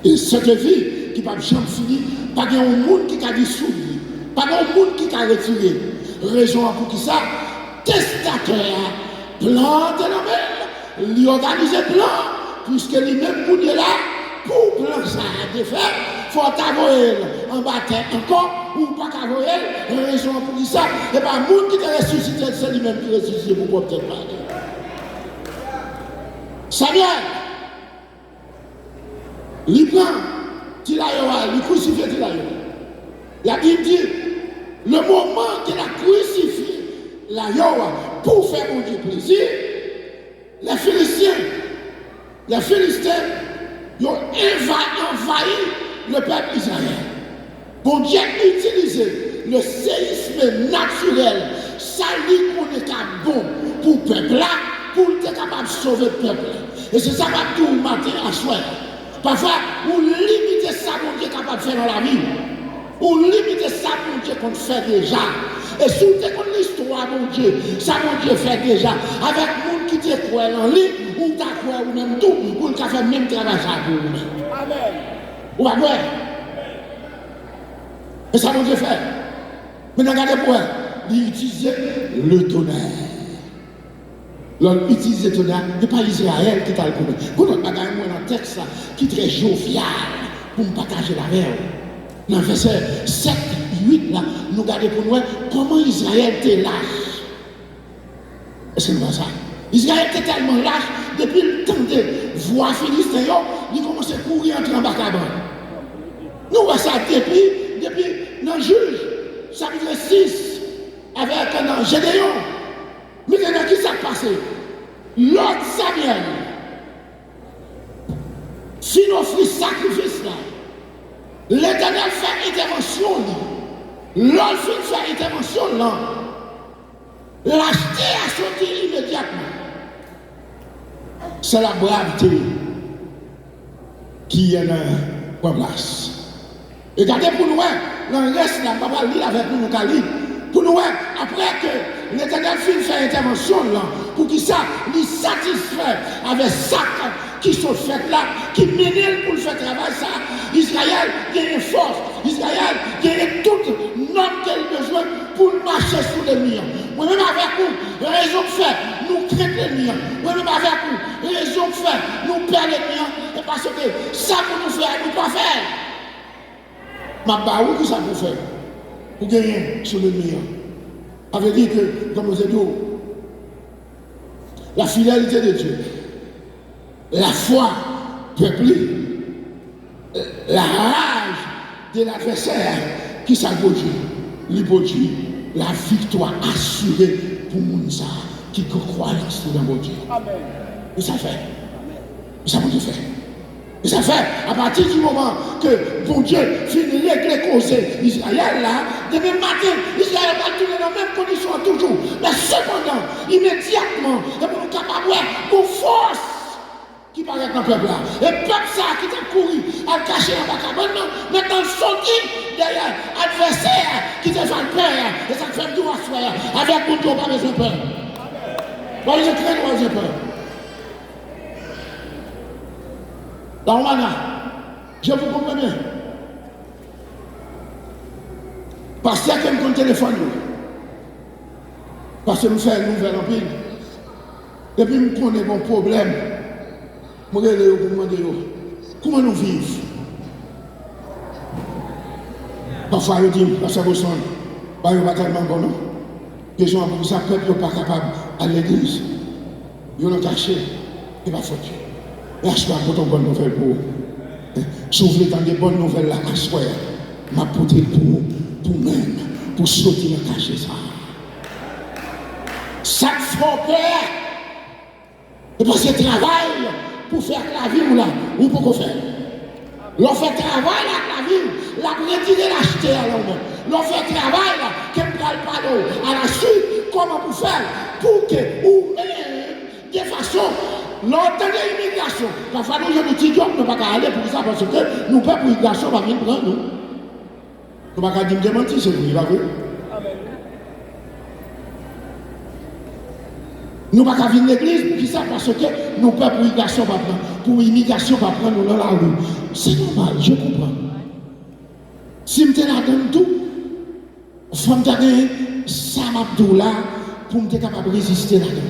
Et cette vie qui ne va jamais finir, pas de monde qui a dissous, pas de monde qui a retiré. Raison pour qui ça? Testateur, plan de la mer, lui organiser plan, puisque lui-même pour là, pour plan ça a été fait, il faut t'avoyer en bataille encore, ou pas t'avoyer, raison pour qui ça, et pas le monde qui t'a ressuscité, c'est lui-même qui ressuscité pour peut-être parler. Samuel, il prend, il crucifie, la Bible dit, le moment qu'il a crucifié la Yoa pour faire mon Dieu plaisir, les Philistins, ils ont envahi le peuple Israël. Bon Dieu a utilisé le séisme naturel, ça lui qu'on est bon pour le peuple là, pour être capable de sauver le peuple. Et c'est ça que tout le matin à soir. Parfois, vous limitez ça, mon Dieu, capable de faire dans la vie. Vous limitez ça, mon Dieu, qu'on fait déjà. Et si vous avez l'histoire, mon Dieu, ça, mon Dieu, fait déjà. Avec le monde qui te croit en lui, ou t'as croit ou même tout, ou t'as fait même travail ça pour vous. Amen. Ou à voir. Et ça, mon Dieu, fait. Maintenant, regardez pour elle. Il utilisait le tonnerre. L'on utilise le tonnerre, ce n'est pas Israël qui t'a le problème. Quand on a dans le texte qui est très jovial pour me partager la verre. Dans le verset 7, 8, là, nous regardons pour nous comment Israël était lâche. C'est pas ça. Israël était tellement lâche, depuis le temps de voir Philistin, il commence à courir entre en bas. Nous voyons ça depuis dans le juge, chapitre 6, avec un Gédéon. Mais maintenant, qui s'est passé? L'autre Samuel, fin offrit sacrifice là. L'Éternel fait intervention là. L'autre fin fait intervention là. L'acheter a sorti immédiatement. C'est la braveté qui est en place. Et regardez pour nous, dans le reste, là, papa lit avec nous, pour nous, après que l'Éternel fait intervention là, pour qu'il ça, lui satisfait avec ça qui sont faits là, qui mènent pour le faire travail, ça, Israël gagne force, Israël gagne toute note qu'elle a besoin pour marcher sous les murs. Moi-même avec vous, raison de faire, nous craignons les murs. Moi-même avec vous, raison de faire, nous perdons les murs, et parce que ça pour nous faire, nous pas faire. Ma baou qui ça pour faire? Pour gagner sur le mur. Avait dit que, comme vous avez dit, la fidélité de Dieu, la foi peuplée, la rage de l'adversaire qui s'agrandit, l'hypothèse, la victoire assurée pour Mounsa qui croit dans mon Dieu. Et ça fait. Et ça peut faire. Et ça fait, à partir du moment que bon Dieu finit les causes Israël là, demain matin, Israël va tourner dans la même condition toujours. Mais cependant, immédiatement, et pour nous capables pour force qui paraît dans le peuple là. Et le peuple ça qui t'a couru, à cacher dans la cabane, maintenant sorti derrière l'adversaire qui te fait peur. Et ça te fait tout asseoir. Avec mon Dieu, pas besoin de peur. Pas besoin de craindre, pas besoin de peur. Dans le mana, je vous comprends bien. Parce qu'il y a quelqu'un qui téléphone. Parce que nous faisons une nouvelle en pile. Et puis nous prenons un problème. Je vais vous demander comment nous vivons. Parfois, je dis, parce que vous ne pas tellement bon. Les gens pour ça, le peuple n'est pas capable à l'église. Ils l'ont caché. Il va foutre. Lâche-toi pour ton bonne nouvelle pour vous. Si vous voulez dans des bonnes nouvelles là, à soi, m'a porté pour même, pour sortir et cacher ça. Ça te fait peur. Et parce que travail pour faire la vie ou là, ou pour qu'on fait. L'on fait travail là, la vie, la retirer l'acheter à l'homme. L'on fait travail là, qu'elle ne parle pas d'eau. À la suite, comment pour faire pour que, ou même, de façon, l'entendre l'immigration. Parfois, nous, je nous dis, nous ne pouvons pas aller pour ça parce que nous ne pouvons pas pour l'immigration, on va venir prendre nous. Nous ne pouvons pas dire démentir, c'est vous, il va vrai. Nous ne pouvons pas venir l'église pour ça parce que nous ne pouvons pas pour l'immigration, pour l'immigration, pas prendre nous dans la rue. C'est normal, je comprends. Si je suis là dans tout, il faut me donner ça là pour me capable de résister là-dedans.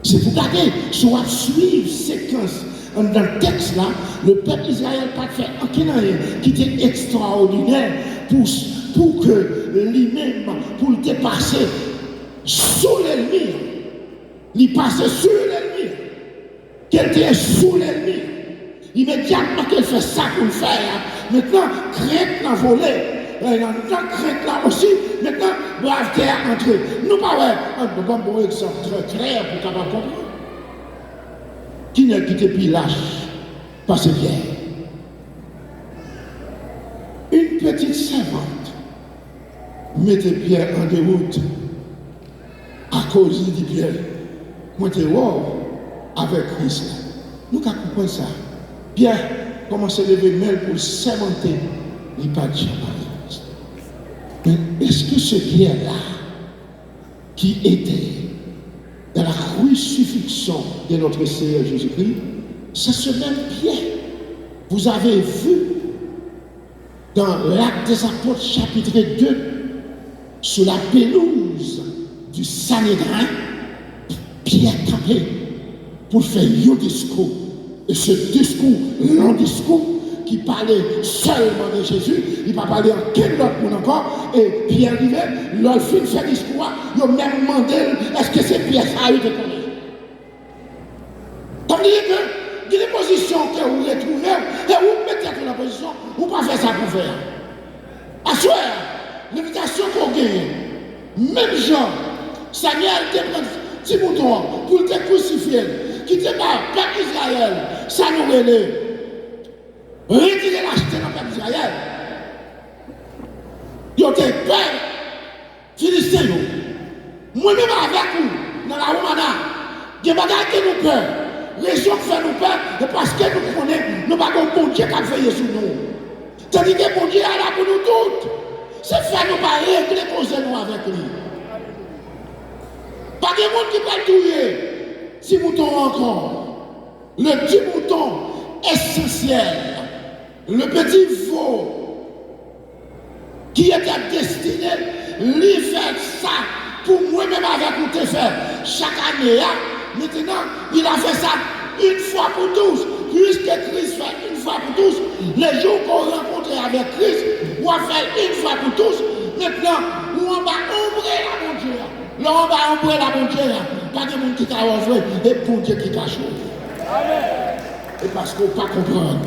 C'est pour garder, soit suivre séquence dans le texte là, le peuple Israël n'a pas fait aucun rien qui était extraordinaire pour que lui-même, pour le dépasser sous l'ennemi. Il passait sur l'ennemi. Qu'elle était sous l'ennemi. Immédiatement qu'elle fait ça pour le faire, maintenant, crainte l'a volé. Dans crainte là aussi, maintenant, brave terre entrer. Nous pas un bon exemple très clair pour capable comprendre. Qui n'est qui plus lâche, pas c'est Pierre. Une petite servante mettait Pierre en déroute à cause de Pierre. Moi, j'étais avec Christ. Nous comprenons ça. Pierre commence à lever mail pour sermenter. Il n'a pas dit mais est-ce que ce Pierre-là, qui était dans la crucifixion de notre Seigneur Jésus-Christ, c'est ce même Pierre, vous avez vu dans l'Acte des Apôtres, chapitre 2, sur la pelouse du Sanhédrin, Pierre campé pour faire un discours. Et ce discours, long discours, qui parlait seulement de Jésus, il ne va parler en quel autre monde encore. Et Pierre arrivait, leur fin fait discours, il a même demandé est-ce que c'est Pierre ça a eu de connaître. Comme dit que, il y a des positions que vous retrouvez, et vous mettez dans la position, vous ne pouvez pas faire ça pour faire. À soi, l'invitation qu'on gagne, même Jean, Samuel te prend petit mouton pour te crucifier, qui te bat, peuple Israël, ça nous relève. Retirer l'acheter dans le peuple d'Israël. Ils ont été peur. Philistins, moi-même avec vous, dans la Romana, il y a des bagages qui nous peur. Raison qui fait nous peur, c'est parce que nous connaissons, nous n'avons pas bon Dieu qui a veillé sur nous. Tandis que bon Dieu est là pour nous toutes. C'est faire nous pas régler cause nous avec lui. Pas de monde qui peut tuer. Si mouton encore. Le petit mouton essentiel. Le petit veau qui était destiné, lui faire ça pour moi-même avec vous te faire chaque année. Maintenant, il a fait ça une fois pour tous. Puisque Christ fait une fois pour tous, les jours qu'on rencontre avec Christ, on va faire une fois pour tous. Maintenant, on va ombrer la bonne Dieu. Là, on va ombrer la bonne Dieu. Pas de monde qui t'a offert et pour Dieu qui t'a choisi. Amen. Et parce qu'on ne peut pas comprendre.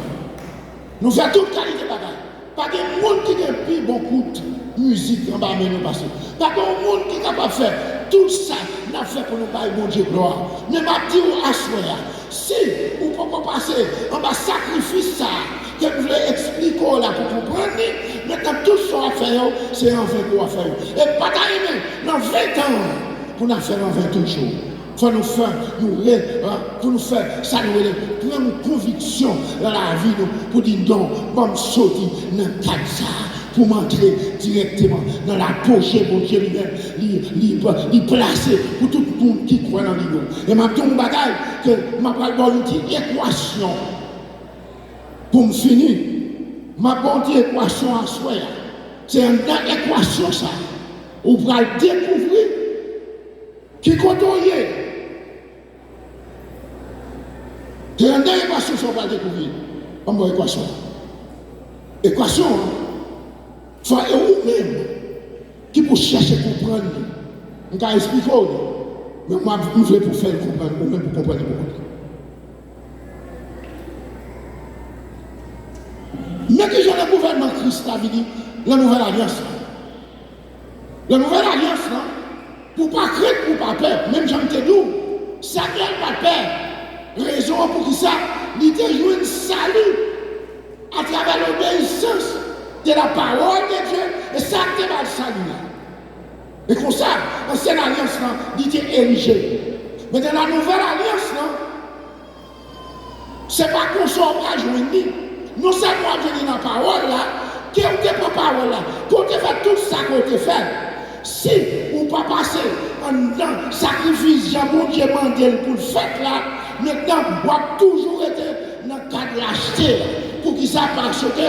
Nous faisons toute qualité de bagaille. Pas de monde qui a plus beaucoup de musique en bas, mais nous passons. Pas de monde qui est capable de faire tout ça. Nous fait pour nous bailler mon Dieu gloire. Mais ma dit à soi, si vous ne pouvez pas passer en bas sacrifice ça, que vous voulez expliquer là pour comprendre, maintenant tout ce qu'on va faire, c'est en 20 qu'on va faire. Et pas d'aimer, dans 20 ans, pour nous faire en 20 jours. Faut nous faire, pour nous faire, ça nous prendre une conviction dans la vie, pour dire non, bon, sauter dans le cadre ça, pour m'entrer directement dans la poche, pour Dieu lui placer pour tout le monde qui croit dans lui. Et ma dit un bagage que ma parle une petite équation pour me finir. Ma bonne équation à soi, c'est une équation ça. On va découvrir qui contrôle. C'est une équation qu'on va découvrir. On va équation. Équation, il faut vous-même qui pour chercher à comprendre. On va expliquer. Mais moi, je veux pour faire comprendre, ou même pour comprendre. Mais que j'ai le gouvernement Christ a dit, la nouvelle alliance. La nouvelle alliance, pour ne pas craindre, pour ne pas peur, même j'en te dis, ça vient pas peur. Raison pour qui ça, il te joue un salut à travers l'obéissance de la parole de Dieu, et ça te va le salut. Et comme ça, l'ancienne alliance, il était érigé. Mais dans la nouvelle alliance, ce n'est pas qu'on soit pas joindre. Non seulement venir dans la parole là, qui on te prend parole là, pour te faire tout ça qu'on te fait. Si on ne pas passer en sacrifice, j'ai Dieu demandé pour le faire là, maintenant, on va toujours être dans le cadre de l'acheter pour qu'il ça parce que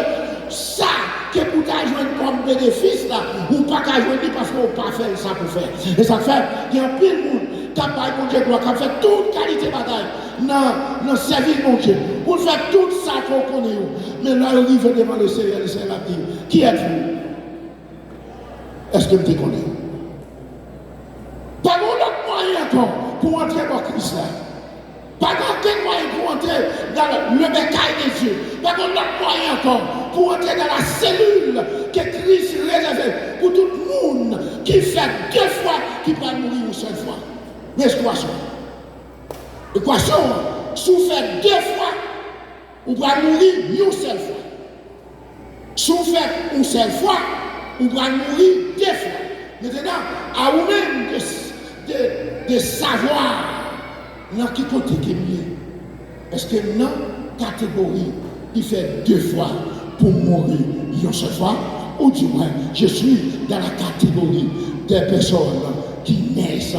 ça que pour t'ajouter comme bénéfice là, ou pas qu'à jouer parce qu'on ne peut pas faire ça pour faire. Et ça fait, il y a pile de monde qui a pas Dieu qui a fait toute qualité de bataille dans le service de mon Dieu. Pour faire tout ça qu'on connaît. Mais là, il arrive devant le Seigneur dit, qui êtes-vous? Est-ce que vous te connaissez? Pas d'autre moyen encore pour entrer dans Christ là. Pas d'autre moyen pour entrer dans le bécail des Dieu. Pas d'autre moyen encore pour entrer dans la cellule que Christ réservait pour tout le monde qui fait 2 fois, qui peut mourir une seule fois. Mais équation. Équation, si vous faites 2 fois, vous pouvez mourir une seule fois. Si vous faites une seule fois, vous pouvez mourir 2 fois. Maintenant, à vous-même de savoir dans quel côté qui est mieux. Parce que dans la catégorie, il fait 2 fois pour mourir une seule fois, ou du moins, je suis dans la catégorie des personnes qui naissent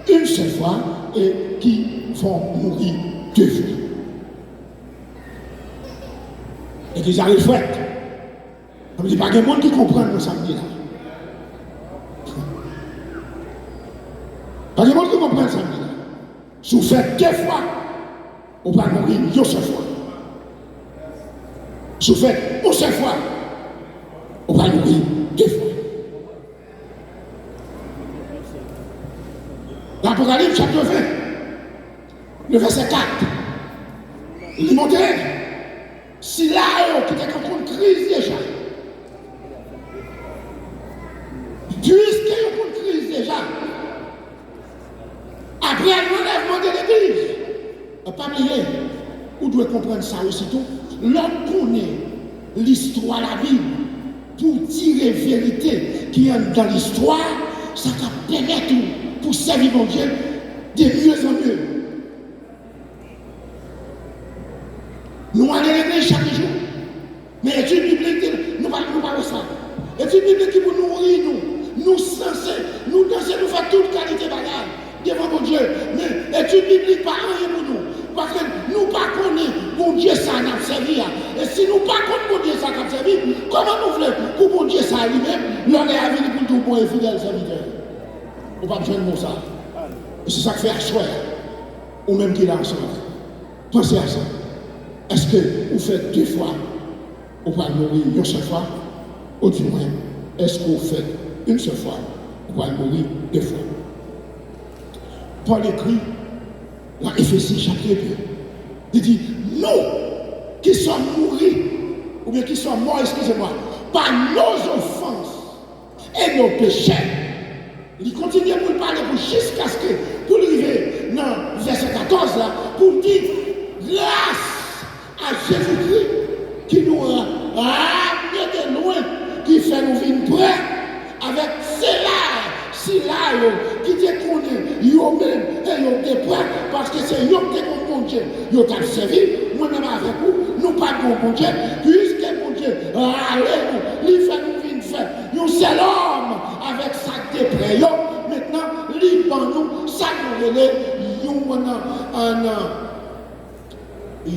une seule fois et qui vont mourir 2 fois. Et qu'ils arrivent fouettent. Il n'y a pas de monde qui comprend le samedi là. Pas de monde qui comprend le samedi là. Si vous faites 2 fois, vous ne pouvez pas mourir une seule fois. Si vous faites une seule fois, vous ne pouvez pas mourir 2 fois. L'Apocalypse chapitre 20, le verset 4, il montre si là, qui était en crise déjà, puisqu'il y a une crise déjà, après l'enlèvement de l'église, pas oublier, vous devez comprendre ça aussitôt. L'homme connaît l'histoire, la Bible, pour tirer vérité qui est dans l'histoire, ça va permettre pour servir mon Dieu de mieux en mieux. Nous allons à l'église chaque jour, mais l'étude biblique, nous ne parlons pas ça. L'étude biblique qui nous nourrit, nous censés, nous danser, nous faire toute qualité de bagage devant mon Dieu. Mais l'étude biblique, pas rien pour nous. Parce que nous ne connaissons pas mon Dieu ça n'a servi. Et si nous ne connaissons pas mon Dieu ça n'a servi, comment nous voulons pour mon Dieu ça lui-même, l'on est à venir pour tout bon et fidèle serviteur. On ne va pas besoin de ça. Et c'est ça que fait asseoir. Ou même qu'il a ensemble. Pensez à ça. Est-ce que vous faites 2 fois, vous pouvez mourir une seule fois? Ou du moins, est-ce que vous faites une seule fois, vous pouvez mourir 2 fois? Paul écrit dans Éphésiens chapitre 2. Il dit, nous qui sommes morts, ou bien qui sommes morts, excusez-moi, par nos offenses et nos péchés. Il continue pour parler jusqu'à ce que, pour arriver dans verset 14 là, pour dire grâce à Jésus-Christ qui nous a ramené de loin, qui fait nous venir prêts avec cela qui te connaît, yo-même et yo te prêts, parce que c'est yo qui te mon Dieu, yo t'a servi, moi-même avec vous, nous pas de mon Dieu, puisque mon Dieu, allez, il fait nous venir faire, yo c'est l'homme avec sa dépré, yo, maintenant, il prend nous, ça nous relève,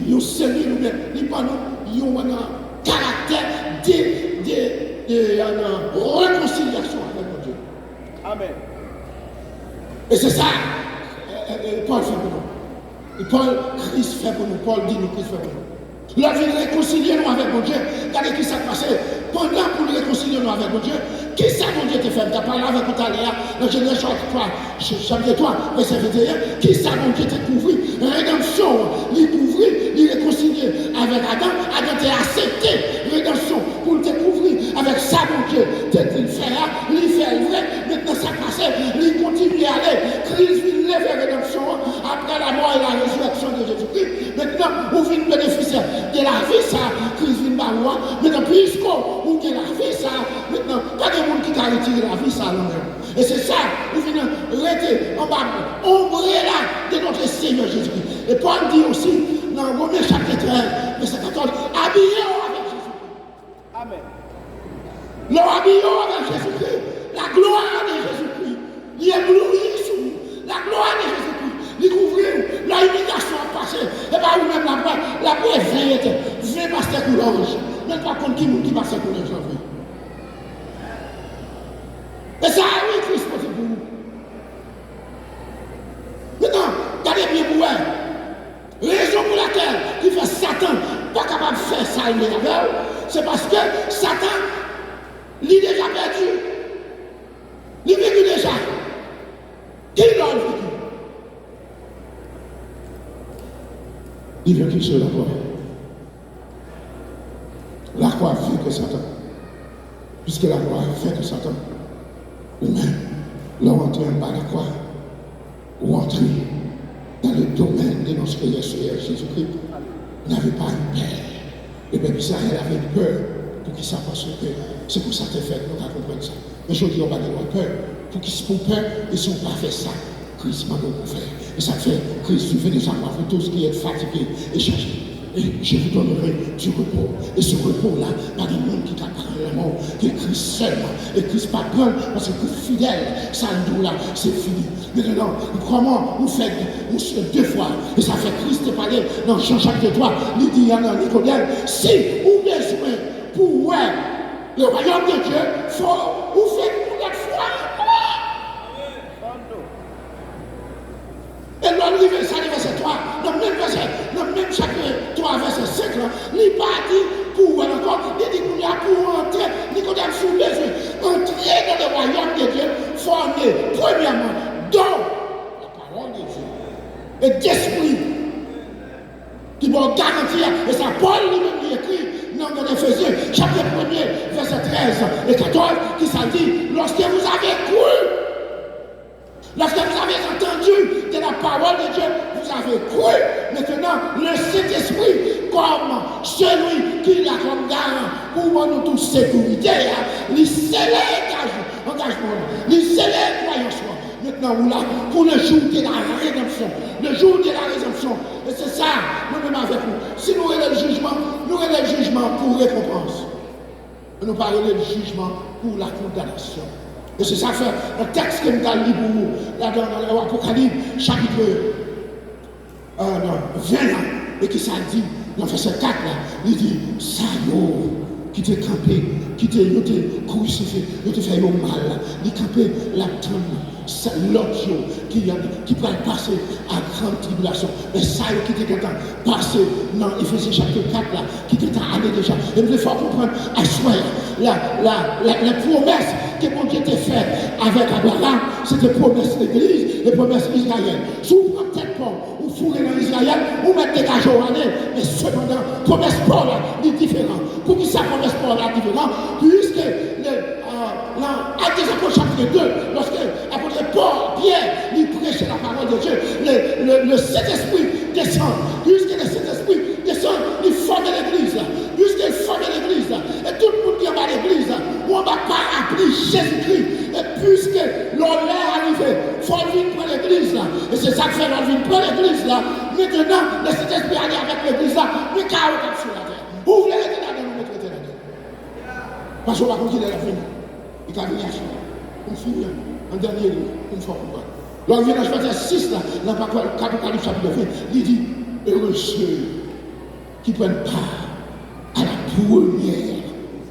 yo Seigneur nous-mêmes, il prend nous, yo un caractère de réconciliation avec mon Dieu. Amen. Et c'est ça, Paul fait pour nous. Christ fait pour nous. Paul dit nous, Christ fait pour nous. La vie réconcilier nous avec mon Dieu. Regardez qui s'est passé. Pendant pour nous réconcilier nous avec mon Dieu, qui ça mon Dieu te fait? Tu as parlé avec nous tout à l'heure, dans Genèse chapitre 3, verset 21. Qui ça mon Dieu te couvrit? Rédemption, il couvrit, il réconcilier avec Adam. Adam t'a accepté. Rédemption, pour te couvrir avec ça mon Dieu. Il fait vrai. Maintenant ça passe, il continue à aller. Christ vient lever rédemption après la mort et la résurrection de Jésus-Christ. Maintenant, vous venez bénéficier de la vie, ça, Christ vient baroua. Maintenant, puisqu'on vous avez la vie, ça, maintenant, pas de monde qui t'a retiré la vie, ça, nous-mêmes. Et c'est ça, vous venez rester en bas, ombrer là de notre Seigneur Jésus-Christ. Et Paul dit aussi, dans Romains chapitre 1, verset 14, habillez-vous avec Jésus-Christ. Amen. L'habillez-vous avec Jésus-Christ. La gloire de Jésus-Christ. Il éblouit sur nous. La gloire de Jésus-Christ. Il couvre la humiliation a passé. Et bien, vous-même, la paix est 20 passer pour l'ange. Même pas contre qui passe pour l'ange. Et ça, oui, Christ, pour vous. Maintenant, regardez bien pour vous. Raison pour laquelle il fait Satan pas capable de faire ça, c'est parce que Satan, il est déjà perdu. Il est vécu déjà. Qui l'a vécu? Il est vécu sur la croix. La croix fait que Satan. Puisque la croix fait que Satan. Ou même, là, on entre en bas de la croix, ou entrer dans le domaine de notre Seigneur Jésus-Christ, n'avait pas une peur. Le peuple Israël avait une peur pour qu'il s'approche de peur. C'est pour ça que fait, nous avons compris ça. Mais je dis, on va avoir peur. Pour qu'ils se font peur, ils ne sont pas fait ça. Christ m'a beaucoup fait. Et ça fait, Christ fait des armes pour tous qui êtes fatigués et chargés. Et je vous donnerai du repos. Et ce repos-là, pas des monde qui t'apparent la mort, que Christ seulement. Et Christ pas grand, parce que Christ fidèle, ça nous là, c'est fini. Maintenant, comment vous faites 2 fois, et ça fait Christ te parler dans Jean chapitre 3, il dit à Nicodème, si vous besoin pour Le royaume de Dieu, faut vous faire connaître foi. Et l'arrivée, ça, verset 3, dans le même chapitre 3, verset 5, il n'a pas dit pour encore, il dit qu'il y a pour entrer, il qu'on a sous les yeux, entrer dans le royaume de Dieu, formé, premièrement, dans la parole de Dieu, et d'esprit, qui va garantir, et ça, Paul lui-même lui écrit, dans Éphésiens, chapitre 1er, verset 13 et 14, qui ça dit, lorsque vous avez cru, lorsque vous avez entendu de la parole de Dieu, vous avez cru. Maintenant, le Saint-Esprit, comme celui qui l'a comme garant pour nous toute sécurité, il scellait engagement, il scellait croyance. Maintenant, vous là, pour le jour de la rédemption, le jour de la rédemption, et c'est ça, nous-mêmes avec vous. Si nous avons le jugement, nous avons le jugement pour récompense. Nous parlons du jugement pour la condamnation. Et c'est ça fait un texte que nous avons lu pour vous, là dans l'Apocalypse, chapitre 20, et qui ça dit, dans le verset 4, là, il dit, ça qui t'est campé, qui t'est crucifié, qui t'est fait mal, il campé la tombe, l'autre qui peut passer à grande tribulation. Mais ça qui t'est passé dans Éphésiens chapitre 4, là, qui t'est allé déjà. Et il faut comprendre à soi, la promesse que mon Dieu t'a faite avec Abraham, c'était promesse d'église, les promesses israéliennes. Si vous prenez peut-être pas, vous fourrez dans Israël, vous mettez des gages au année, mais cependant, promesse Paul est différente. Pour qui ça promesse Paul est différente? Puisque Actes des Apôtres chapitre 2, lorsque l'apôtre Paul, Pierre, il prêchait la parole de Dieu, le Saint-Esprit descend. Puisque le Saint-Esprit descend, il forme l'église. Puisqu'il forme l'église, et tout le monde qui est à l'église, on ne va pas appeler Jésus-Christ. Et puisque l'on est arrivé, il faut venir prendre l'église. Et c'est ça que fait l'on vient prendre l'église. Maintenant, le Saint-Esprit aller avec l'église, mais chaos sur la terre. Vous voulez être là-dedans, nous mettre la terre. Parce qu'on va continuer à venir. Il va venir à soi. On finit en dernier lieu, une fois pour moi. Lorsqu'on vient à verset 6, là, dans l'Apocalypse chapitre 20, il dit, heureux ceux qui prennent part à la première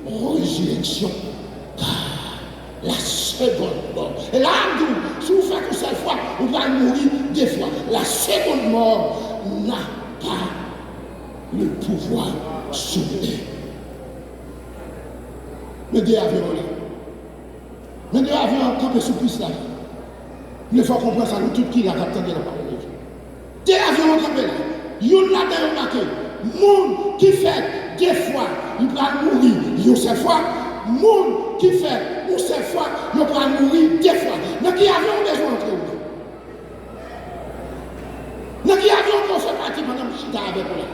résurrection, car la seconde mort. Et là, si vous faites une seule fois, vous allez mourir deux fois. La seconde mort n'a pas le pouvoir sur eux. Mais deux avions là. Mais deux avions campés sous piste là. Il faut comprendre ça, nous tous qui la capté de la parole de Dieu. Deux avions campés là. Yon là dans marqué. Monde qui fait deux fois, il va mourir une seule fois. Monde qui fait une seule fois, il va mourir deux fois. Mais qui avions besoin d'entrer où? Mais qui avions qu'on fait partie pendant que je suis avec vous là?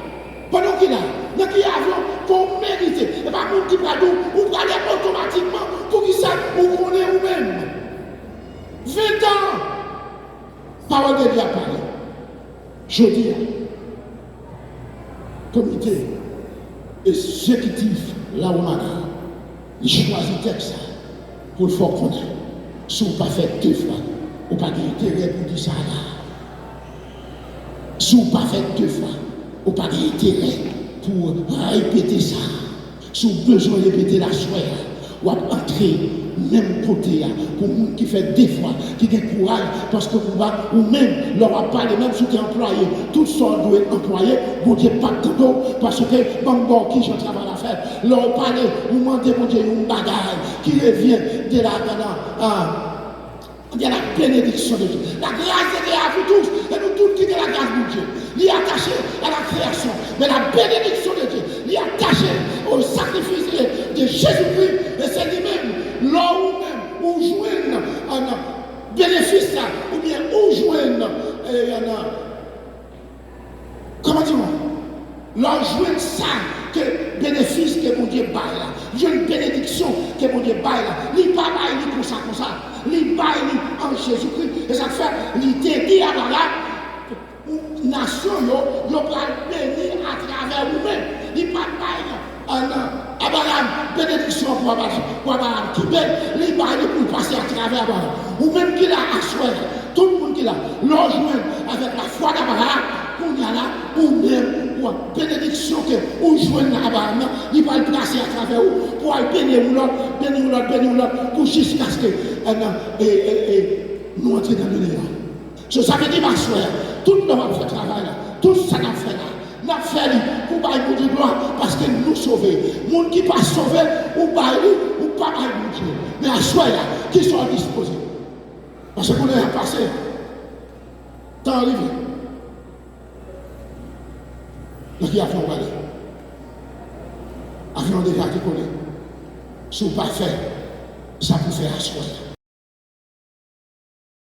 Pendant qu'il a, dans qui avion qu'on mérite, et pas monde qui va nous, vous allez automatiquement pour qui ça, vous connaissez vous-même. 20 ans, parole de Dieu a parlé. Je dis, comité exécutif, là où on a, il choisit texte pour le faire connaître. Si vous ne pas fait deux fois, vous n'avez pas d'intérêt pour dire ça là. Si vous ne pas fait deux fois, ou pas d'intérêt pour répéter ça. Si vous avez besoin de répéter la soirée, ou entrer même côté pour les gens qui fait des fois, qui ont courage, parce que vous va, ou même leur parler, même si vous êtes employé, tout ça doit être employé, vous ne dites pas de cadeau, parce que bon, qui j'en travaille à faire, leur parler, vous demandez mon Dieu une bagarre qui revient de la bénédiction de Dieu. La grâce de Dieu à vous tous, et nous tous qui sommes la grâce de Dieu. Il est attaché à la création, mais la bénédiction de Dieu, il est attaché au sacrifice de Jésus-Christ, et c'est lui-même, là où même, où joignent un bénéfice, ou bien où joignent comment dire-on? Là joignent ça, que bénéfice que mon Dieu baille là, j'ai une bénédiction que mon Dieu baille là, il pas baille, il comme ça, il baille en Jésus-Christ, et ça fait, il dit à la nation, il va bénir à travers vous-même, il pas baille Abraham, bénédiction pour Abraham qui baille, il baille pour passer à travers Abraham, ou même qu'il a assuré, tout le monde qui l'a, l'enjoint avec la foi d'Abraham, qu'on y a là, ou même ou bénédiction que vous jouez dans Abraham, il va le placer à travers vous pour aller bénir ou l'autre, pour jusqu'à ce que nous entrions dans le néant. Je savais dire, ma soeur, tout le monde fait travail là, tout ça n'a fait là. N'a fait pour bailler pour Dieu gloire parce que nous sauver. Les gens qui pas sauvé ou bailler ou pas bailler pour Dieu. Mais à soir là, qui sont disposés. Parce qu'on est passé. Temps arrivé. Donc il y a fait un balai. Avion déjà qui connaît. Si vous pas fait, ça vous fait à soir.